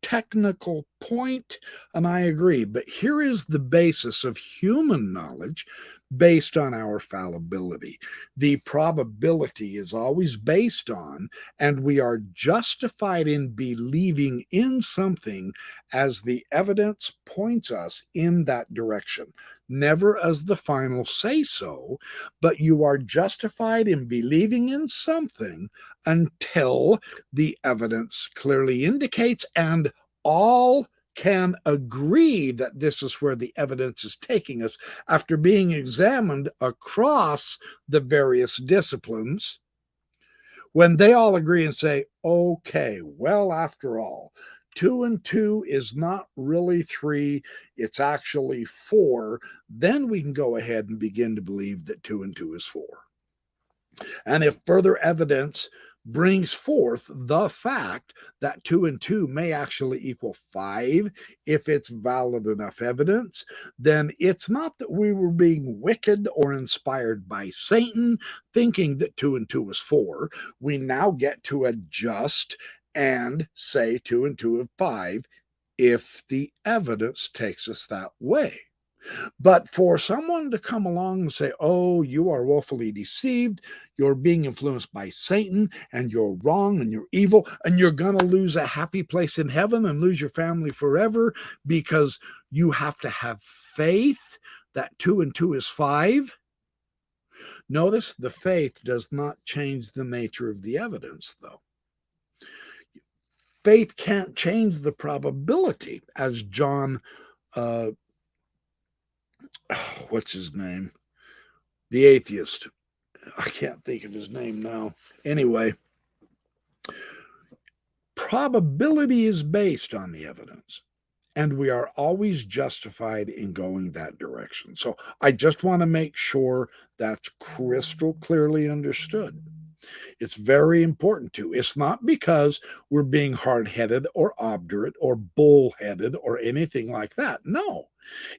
technical point, and I agree. But here is the basis of human knowledge based on our fallibility. The probability is always based on, and we are justified in believing in something as the evidence points us in that direction. Never as the final say-so, but you are justified in believing in something until the evidence clearly indicates, and all can agree that this is where the evidence is taking us after being examined across the various disciplines. When they all agree and say, okay, well, after all, 2 and 2 is not really 3, it's actually 4, then we can go ahead and begin to believe that 2 and 2 is 4. And if further evidence brings forth the fact that 2 and 2 may actually equal 5, if it's valid enough evidence, then it's not that we were being wicked or inspired by Satan thinking that 2 and 2 is 4. We now get to adjust and say 2 and 2 is 5 if the evidence takes us that way. But for someone to come along and say, oh, you are woefully deceived, you're being influenced by Satan, and you're wrong, and you're evil, and you're going to lose a happy place in heaven and lose your family forever because you have to have faith that 2 and 2 is 5. Notice the faith does not change the nature of the evidence, though. Faith can't change the probability, as John, what's his name? The atheist. I can't think of his name now. Anyway, probability is based on the evidence, and we are always justified in going that direction. So I just want to make sure that's crystal clearly understood. It's very important to. It's not because we're being hard-headed or obdurate or bull-headed or anything like that. No,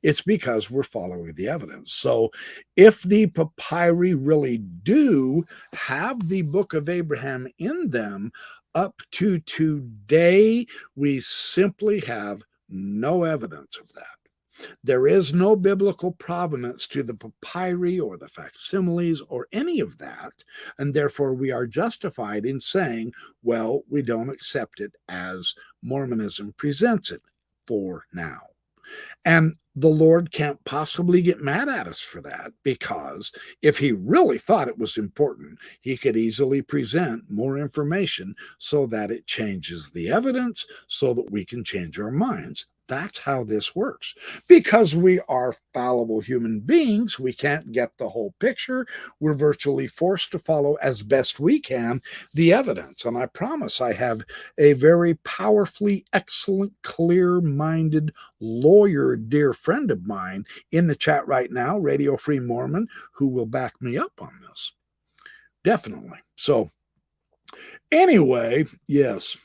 it's because we're following the evidence. So if the papyri really do have the Book of Abraham in them, up to today, we simply have no evidence of that. There is no biblical provenance to the papyri or the facsimiles or any of that, and therefore we are justified in saying, well, we don't accept it as Mormonism presents it for now. And the Lord can't possibly get mad at us for that, because if he really thought it was important, he could easily present more information so that it changes the evidence so that we can change our minds. That's how this works. Because we are fallible human beings, we can't get the whole picture. We're virtually forced to follow as best we can the evidence. And I promise I have a very powerfully excellent, clear-minded lawyer, dear friend of mine in the chat right now, Radio Free Mormon, who will back me up on this. Definitely. So anyway, yes.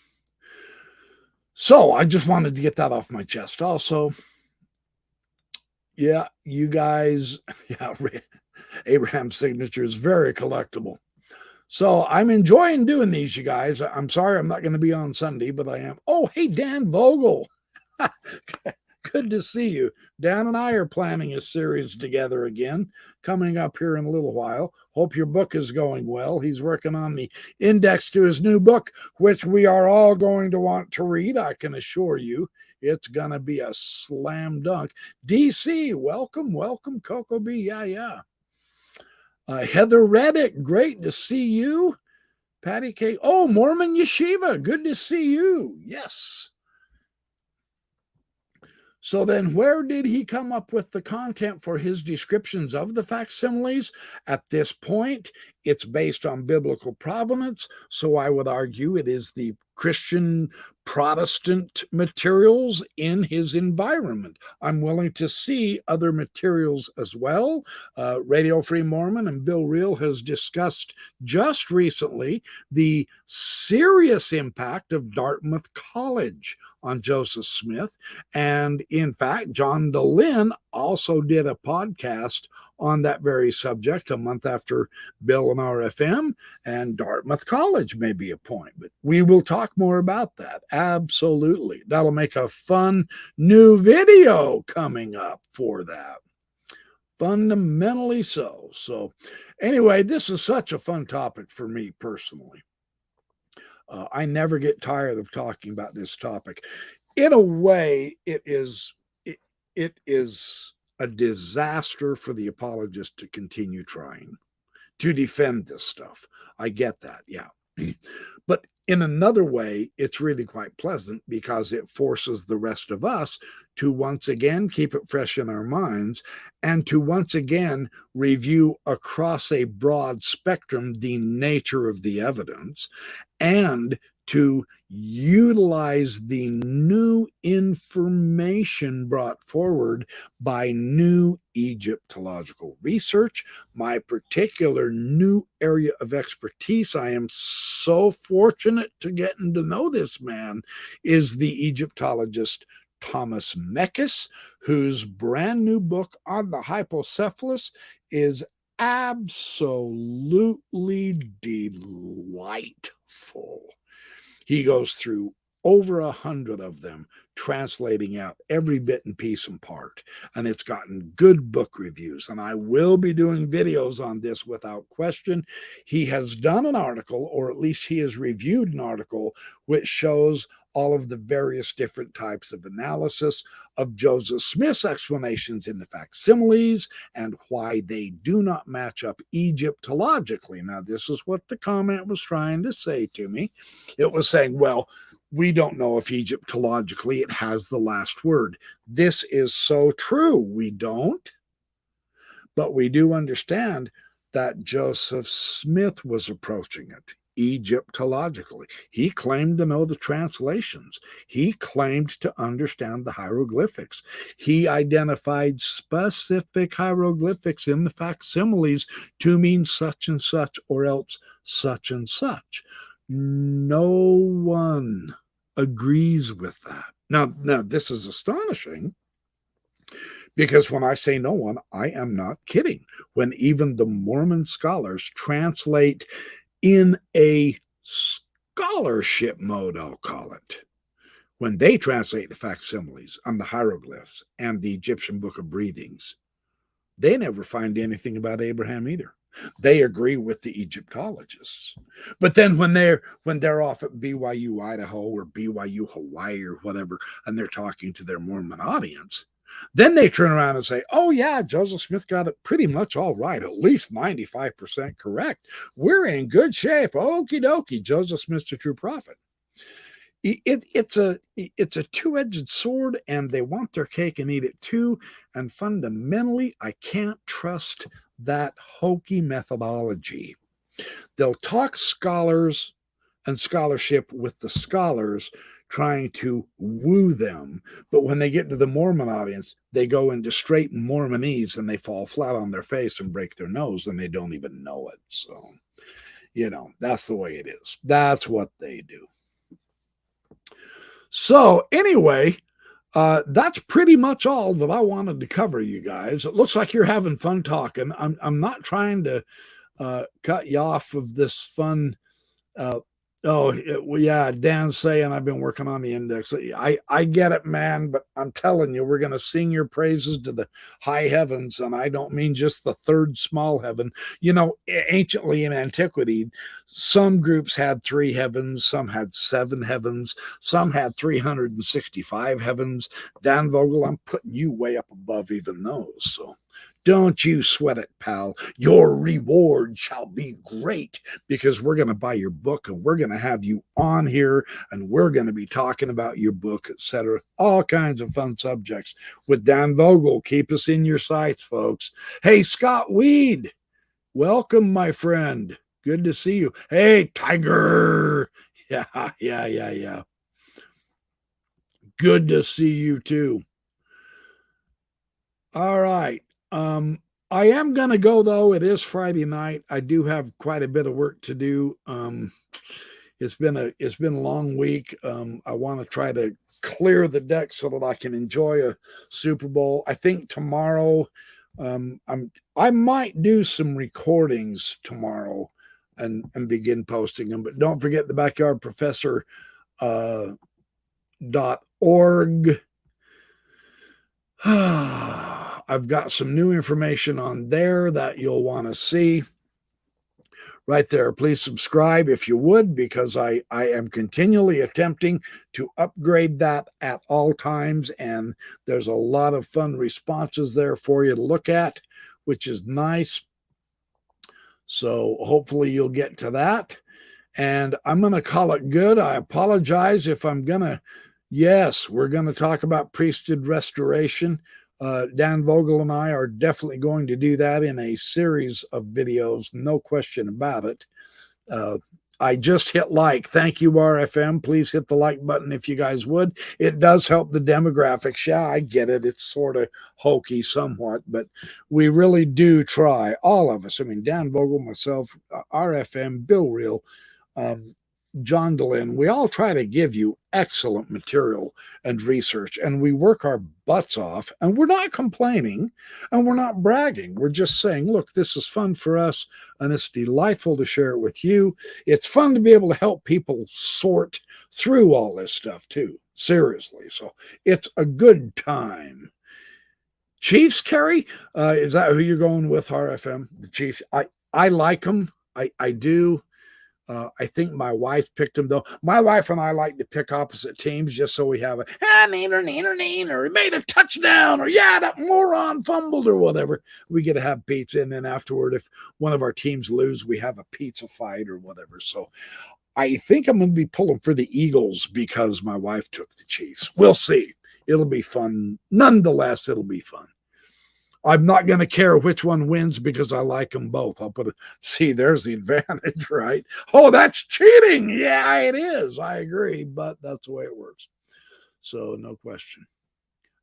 So I just wanted to get that off my chest. Also, yeah, you guys, yeah, Abraham's signature is very collectible. So I'm enjoying doing these, you guys. I'm sorry I'm not going to be on Sunday, but I am. Oh, hey, Dan Vogel. Good to see you. Dan and I are planning a series together again, coming up here in a little while. Hope your book is going well. He's working on the index to his new book, which we are all going to want to read, I can assure you. It's going to be a slam dunk. DC, welcome, welcome, Coco B. Yeah. Heather Reddick, great to see you. Patty K. Oh, Mormon Yeshiva, good to see you. Yes. So then where did he come up with the content for his descriptions of the facsimiles? At this point, it's based on biblical provenance. So I would argue it is the Christian Protestant materials in his environment. I'm willing to see other materials as well. Radio Free Mormon and Bill Reel has discussed just recently the serious impact of Dartmouth College on Joseph Smith. And in fact, John DeLynn also did a podcast on that very subject a month after Bill and RFM, and Dartmouth College may be a point, but we will talk more about that. Absolutely. That'll make a fun new video coming up for that. Fundamentally so. So anyway, this is such a fun topic for me personally. I never get tired of talking about this topic. In a way, it is a disaster for the apologist to continue trying to defend this stuff. I get that, yeah. But in another way, it's really quite pleasant because it forces the rest of us to once again keep it fresh in our minds and to once again review across a broad spectrum the nature of the evidence and to utilize the new information brought forward by new Egyptological research, my particular new area of expertise. I am so fortunate to getting to know this man is the Egyptologist Thomas Meckes, whose brand new book on the hypocephalus is absolutely delightful. He goes through over 100 of them, translating out every bit and piece and part. And it's gotten good book reviews. And I will be doing videos on this without question. He has done an article, or at least he has reviewed an article, which shows all of the various different types of analysis of Joseph Smith's explanations in the facsimiles and why they do not match up Egyptologically. Now, this is what the comment was trying to say to me. It was saying, well, we don't know if Egyptologically it has the last word. This is so true. We don't. But we do understand that Joseph Smith was approaching it Egyptologically. He claimed to know the translations. He claimed to understand the hieroglyphics. He identified specific hieroglyphics in the facsimiles to mean such and such, or else such and such. No one agrees with that. Now, this is astonishing, because when I say no one, I am not kidding. When even the Mormon scholars translate in a scholarship mode, I'll call it, when they translate the facsimiles and the hieroglyphs and the Egyptian Book of Breathings, they never find anything about Abraham either. They agree with the Egyptologists. But then when they're off at BYU Idaho or BYU Hawaii or whatever, and they're talking to their Mormon audience, then they turn around and say, oh yeah, Joseph Smith got it pretty much all right, at least 95% correct. We're in good shape. Okie dokie, Joseph Smith's a true prophet. It's a two-edged sword, and they want their cake and eat it too. And fundamentally, I can't trust that hokey methodology. They'll talk scholars and scholarship with the scholars, trying to woo them. But when they get to the Mormon audience, they go into straight Mormonese and they fall flat on their face and break their nose, and they don't even know it. So, that's the way it is. That's what they do. So anyway, that's pretty much all that I wanted to cover, you guys. It looks like you're having fun talking. I'm not trying to cut you off of this fun. Yeah, Dan's saying I've been working on the index. I get it, man, but I'm telling you, we're going to sing your praises to the high heavens, and I don't mean just the third small heaven. Anciently in antiquity, some groups had 3 heavens, some had 7 heavens, some had 365 heavens. Dan Vogel, I'm putting you way up above even those, so don't you sweat it, pal. Your reward shall be great, because we're going to buy your book, and we're going to have you on here, and we're going to be talking about your book, etc. All kinds of fun subjects with Dan Vogel. Keep us in your sights, folks. Hey, Scott Weed, welcome, my friend. Good to see you. Hey, Tiger. Yeah. Good to see you too. All right. I am going to go, though. It is Friday night. I do have quite a bit of work to do. It's been a long week. I want to try to clear the deck so that I can enjoy a Super Bowl. I think tomorrow, I might do some recordings tomorrow and begin posting them. But don't forget the backyardprofessor.org. I've got some new information on there that you'll want to see right there. Please subscribe if you would, because I am continually attempting to upgrade that at all times, and there's a lot of fun responses there for you to look at, which is nice. So hopefully you'll get to that, and I'm going to call it good. I apologize if I'm going to. Yes, we're going to talk about priesthood restoration. Dan Vogel and I are definitely going to do that in a series of videos, no question about it. I just hit like. Thank you, RFM. Please hit the like button if you guys would. It does help the demographics. Yeah, I get it. It's sort of hokey somewhat, but we really do try, all of us. I mean, Dan Vogel, myself, RFM, Bill Reel, John Dehlin, we all try to give you excellent material and research, and we work our butts off, and we're not complaining and we're not bragging. We're just saying, look, this is fun for us, and it's delightful to share it with you. It's fun to be able to help people sort through all this stuff too, seriously. So it's a good time. Chiefs, Kerry, is that who you're going with, RFM? The Chiefs. I like them. I do. I think my wife picked them, though. My wife and I like to pick opposite teams just so we have a neener, he made a touchdown, or yeah, that moron fumbled, or whatever. We get to have pizza, and then afterward, if one of our teams lose, we have a pizza fight or whatever. So I think I'm going to be pulling for the Eagles because my wife took the Chiefs. We'll see. It'll be fun. Nonetheless, it'll be fun. I'm not going to care which one wins because I like them both. I'll put it, see, there's the advantage, right? Oh, that's cheating. Yeah, it is. I agree, but that's the way it works. So no question.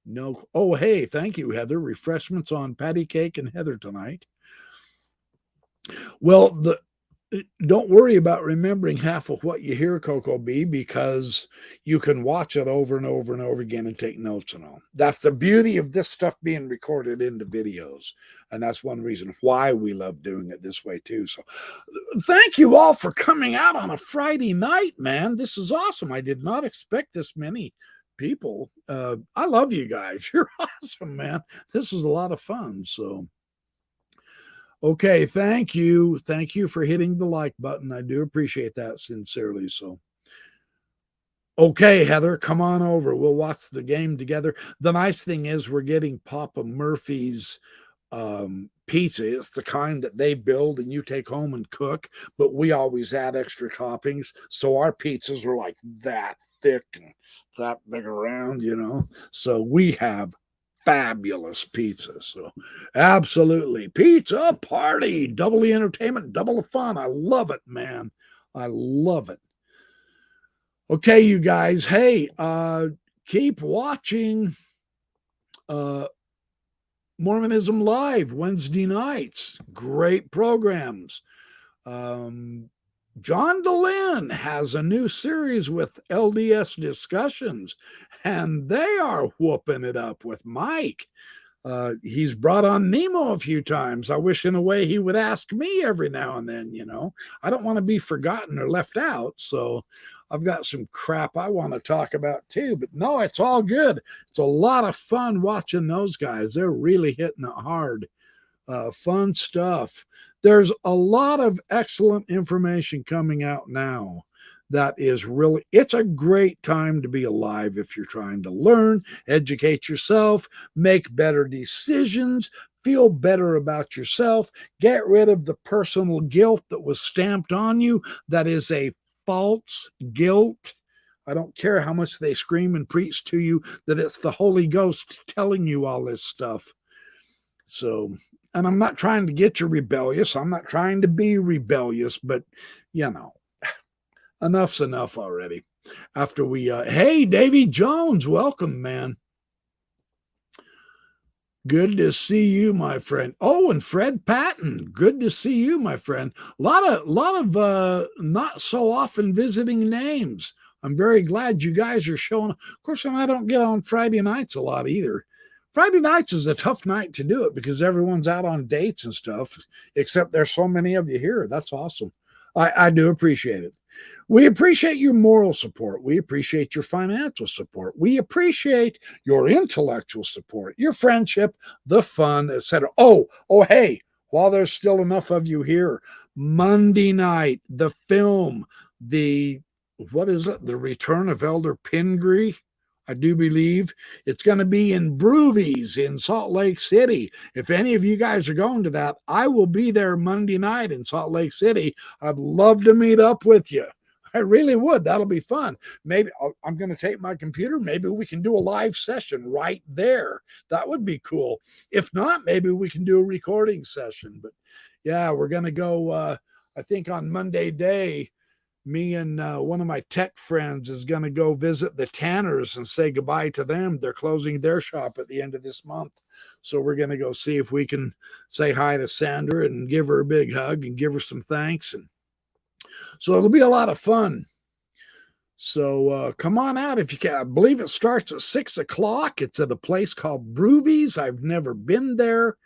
No. Oh, hey, thank you, Heather. Refreshments on patty cake and Heather tonight. Well, don't worry about remembering half of what you hear, Coco B, because you can watch it over and over and over again and take notes and all. That's the beauty of this stuff being recorded into videos. And that's one reason why we love doing it this way too. So thank you all for coming out on a Friday night, man. This is awesome. I did not expect this many people. I love you guys. You're awesome, man. This is a lot of fun. So okay, thank you. Thank you for hitting the like button. I do appreciate that sincerely. So, okay, Heather, come on over. We'll watch the game together. The nice thing is we're getting Papa Murphy's pizza. It's the kind that they build and you take home and cook, but we always add extra toppings. So our pizzas are like that thick and that big around, you know. So we have fabulous pizza. So absolutely, pizza party, double the entertainment, double the fun. I love it, man. I love it. Okay, you guys, hey, keep watching Mormonism Live Wednesday nights. Great programs. John Dehlin has a new series with LDS Discussions, and they are whooping it up with Mike. He's brought on Nemo a few times. I wish in a way he would ask me every now and then, you know. I don't want to be forgotten or left out, so I've got some crap I want to talk about too. But no, it's all good. It's a lot of fun watching those guys. They're really hitting it hard. Fun stuff. There's a lot of excellent information coming out now that is really, it's a great time to be alive if you're trying to learn, educate yourself, make better decisions, feel better about yourself, get rid of the personal guilt that was stamped on you. That is a false guilt. I don't care how much they scream and preach to you that it's the Holy Ghost telling you all this stuff. So, and I'm not trying to get you rebellious. I'm not trying to be rebellious, but you know, enough's enough already. After we, hey, Davy Jones, welcome, man. Good to see you, my friend. Oh, and Fred Patton, good to see you, my friend. A lot of not so often visiting names. I'm very glad you guys are showing. Of course, I don't get on Friday nights a lot either. Friday nights is a tough night to do it because everyone's out on dates and stuff, except there's so many of you here. That's awesome. I do appreciate it. We appreciate your moral support. We appreciate your financial support. We appreciate your intellectual support, your friendship, the fun, etc. Oh, hey, while there's still enough of you here, Monday night, the film, what is it? The Return of Elder Pingree. I do believe it's going to be in Broovies in Salt Lake City. If any of you guys are going to that, I will be there Monday night in Salt Lake City. I'd love to meet up with you. I really would. That'll be fun. Maybe I'm going to take my computer. Maybe we can do a live session right there. That would be cool. If not, maybe we can do a recording session. But yeah, we're going to go, I think on Monday day, me and one of my tech friends is going to go visit the Tanners and say goodbye to them. They're closing their shop at the end of this month. So we're going to go see if we can say hi to Sandra and give her a big hug and give her some thanks. And so it'll be a lot of fun. So come on out if you can. I believe it starts at 6 o'clock. It's at a place called Broovies. I've never been there.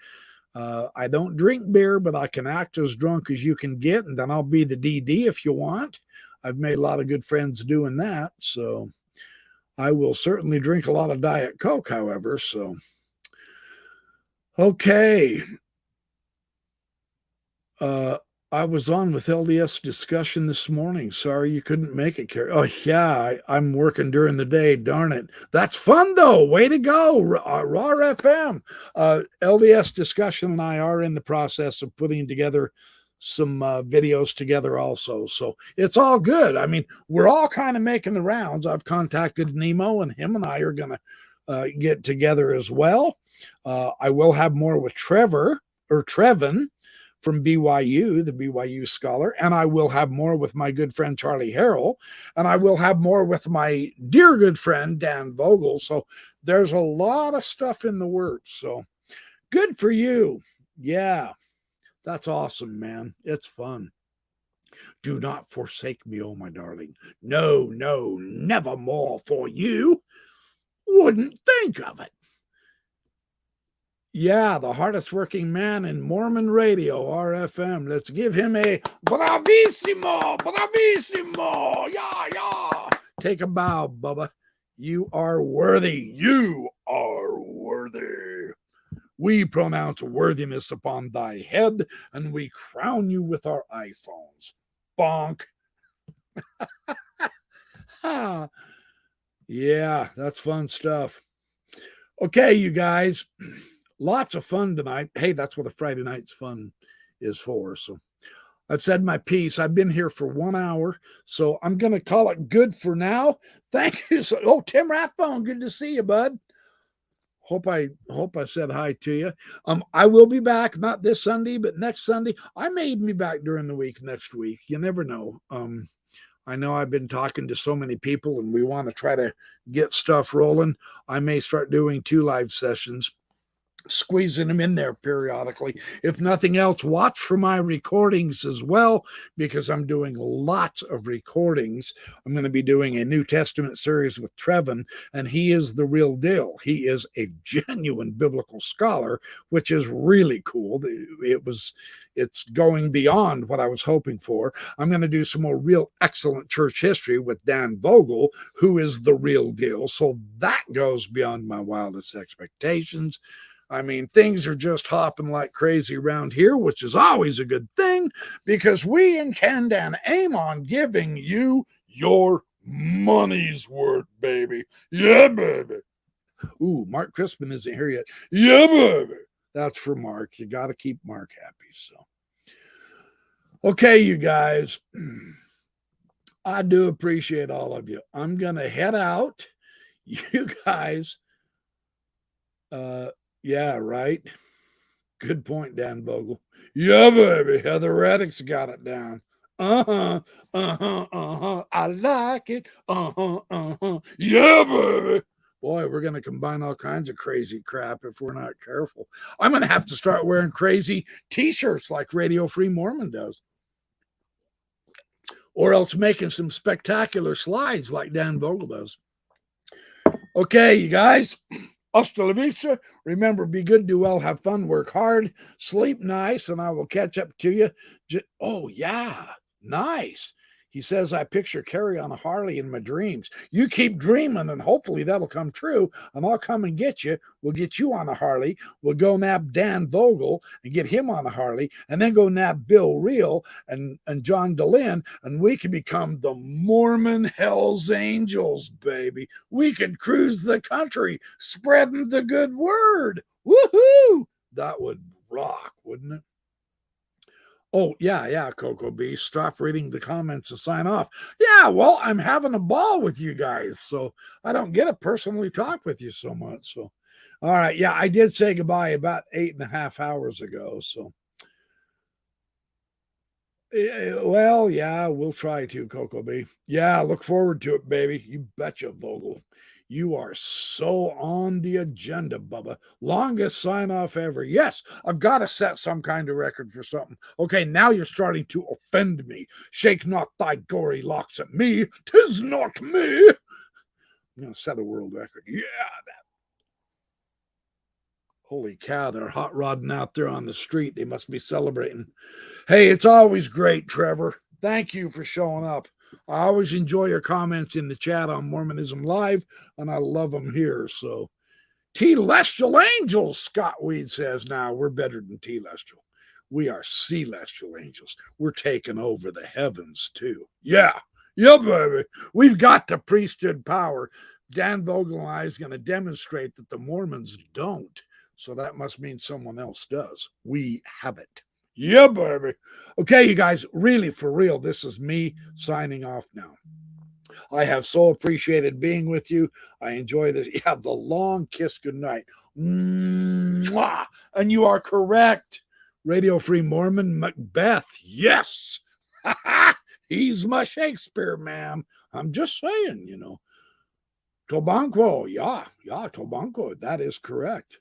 I don't drink beer, but I can act as drunk as you can get, and then I'll be the DD if you want. I've made a lot of good friends doing that. So I will certainly drink a lot of Diet Coke, however. So, okay. I was on with LDS discussion this morning. Sorry you couldn't make it, Carrie. Oh, yeah, I'm working during the day. Darn it. That's fun, though. Way to go, Raw FM. LDS discussion and I are in the process of putting together some videos together also. So it's all good. I mean, we're all kind of making the rounds. I've contacted Nemo, and him and I are going to get together as well. I will have more with Trevin from BYU, the BYU scholar, and I will have more with my good friend Charlie Harrell, and I will have more with my dear good friend Dan Vogel. So there's a lot of stuff in the works. So good for you. Yeah, that's awesome, man. It's fun. Do not forsake me, oh my darling. No, no, nevermore for you. Wouldn't think of it. Yeah, the hardest working man in Mormon radio, RFM. Let's give him a bravissimo, bravissimo. Yeah, yeah. Take a bow, Bubba. You are worthy. You are worthy. We pronounce worthiness upon thy head, and we crown you with our iPhones. Bonk. Yeah, that's fun stuff. Okay, you guys. Lots of fun tonight. Hey, that's what a Friday night's fun is for. So I've said my piece. I've been here for 1 hour, so I'm going to call it good for now. Thank you. Oh, Tim Rathbone, good to see you, bud. Hope I said hi to you. I will be back, not this Sunday, but next Sunday. I may even be back during the week next week. You never know. I know I've been talking to so many people, and we want to try to get stuff rolling. I may start doing 2 live sessions, squeezing them in there periodically. If nothing else, watch for my recordings as well, because I'm doing lots of recordings. I'm going to be doing a New Testament series with Trevin, and he is the real deal. He is a genuine biblical scholar, which is really cool. It's going beyond what I was hoping for. I'm going to do some more real excellent church history with Dan Vogel, who is the real deal. So that goes beyond my wildest expectations. I mean, things are just hopping like crazy around here, which is always a good thing, because we intend and aim on giving you your money's worth, baby. Yeah, baby. Ooh, Mark Crispin isn't here yet. Yeah, baby. That's for Mark. You got to keep Mark happy. So, okay, you guys. I do appreciate all of you. I'm going to head out. You guys, yeah, right. Good point, Dan Bogle. Yeah, baby. Heather Reddick's got it down. I like it. Yeah, baby. Boy, we're going to combine all kinds of crazy crap if we're not careful. I'm going to have to start wearing crazy t-shirts like Radio Free Mormon does. Or else making some spectacular slides like Dan Vogel does. Okay, you guys. Hasta la vista. Remember, be good, do well, have fun, work hard, sleep nice, and I will catch up to you. Oh, yeah, nice. He says, I picture Carrie on a Harley in my dreams. You keep dreaming, and hopefully that'll come true, and I'll come and get you. We'll get you on a Harley. We'll go nab Dan Vogel and get him on a Harley, and then go nab Bill Reel and John DeLynn, and we can become the Mormon Hells Angels, baby. We could cruise the country spreading the good word. Woohoo! That would rock, wouldn't it? Oh, yeah, Coco B. Stop reading the comments and sign off. Yeah, well, I'm having a ball with you guys, so I don't get to personally talk with you so much. So, all right, yeah, I did say goodbye about 8.5 hours ago. So, well, yeah, we'll try to, Coco B. Yeah, look forward to it, baby. You betcha, Vogel. You are so on the agenda, Bubba. Longest sign off ever. Yes, I've got to set some kind of record for something. Okay, now you're starting to offend me. Shake not thy gory locks at me. 'Tis not me. I'm going to set a world record. Yeah. Holy cow, they're hot rodding out there on the street. They must be celebrating. Hey, it's always great, Trevor. Thank you for showing up. I always enjoy your comments in the chat on Mormonism Live, and I love them here. So, Telestial Angels, Scott Weed says, now we're better than Telestial. We are Celestial Angels. We're taking over the heavens, too. Yeah, baby. We've got the priesthood power. Dan Vogel and I is going to demonstrate that the Mormons don't. So that must mean someone else does. We have it. Yeah, baby. Okay, you guys, really, for real, this is me signing off now. I have so appreciated being with you. I enjoy this. Yeah, the long kiss goodnight. Mwah! And you are correct. Radio Free Mormon Macbeth. Yes. He's my Shakespeare, man. I'm just saying, you know. Tobanquo. Yeah, Tobanquo. That is correct.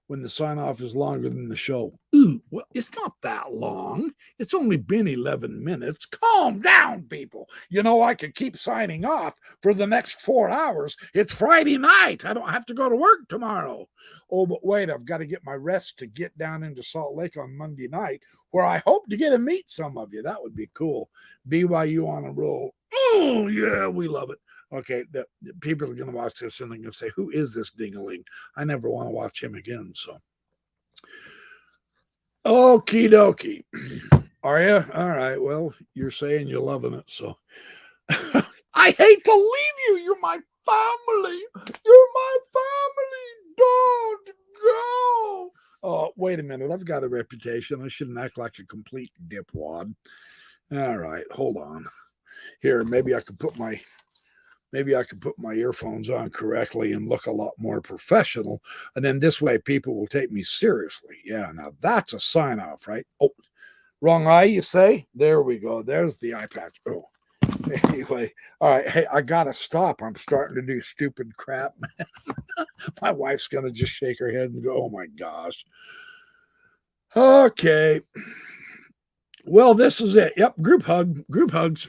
When the sign off is longer than the show. Ooh, well, it's not that long. It's only been 11 minutes. Calm down, people. You know, I could keep signing off for the next 4 hours. It's Friday night. I don't have to go to work tomorrow. Oh, but wait, I've got to get my rest to get down into Salt Lake on Monday night, where I hope to get to meet some of you. That would be cool. BYU on a roll. Oh, yeah, we love it. Okay, the people are going to watch this and they're going to say, who is this dingaling? I never want to watch him again. So, okie dokie. Are you? All right. Well, you're saying you're loving it. So, I hate to leave you. You're my family. You're my family. Don't go. Oh, wait a minute. I've got a reputation. I shouldn't act like a complete dipwad. All right. Hold on. Here, maybe I could put my earphones on correctly and look a lot more professional. And then this way people will take me seriously. Yeah, now that's a sign off, right? Oh, wrong eye, you say? There we go. There's the eye patch. Oh, anyway. All right. Hey, I got to stop. I'm starting to do stupid crap. My wife's going to just shake her head and go, oh my gosh. Okay. Well, this is it. Yep. Group hugs.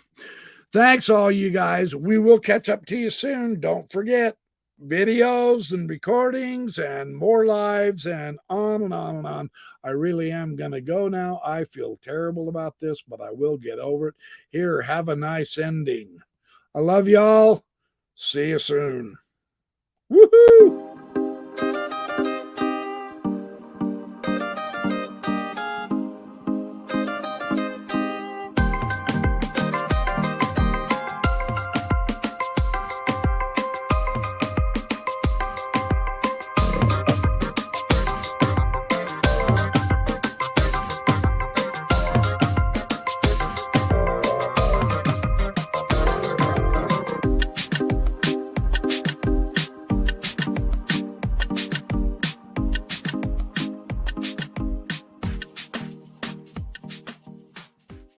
Thanks, all you guys. We will catch up to you soon. Don't forget videos and recordings and more lives and on and on and on. I really am going to go now. I feel terrible about this, but I will get over it. Here, have a nice ending. I love y'all. See you soon. Woohoo!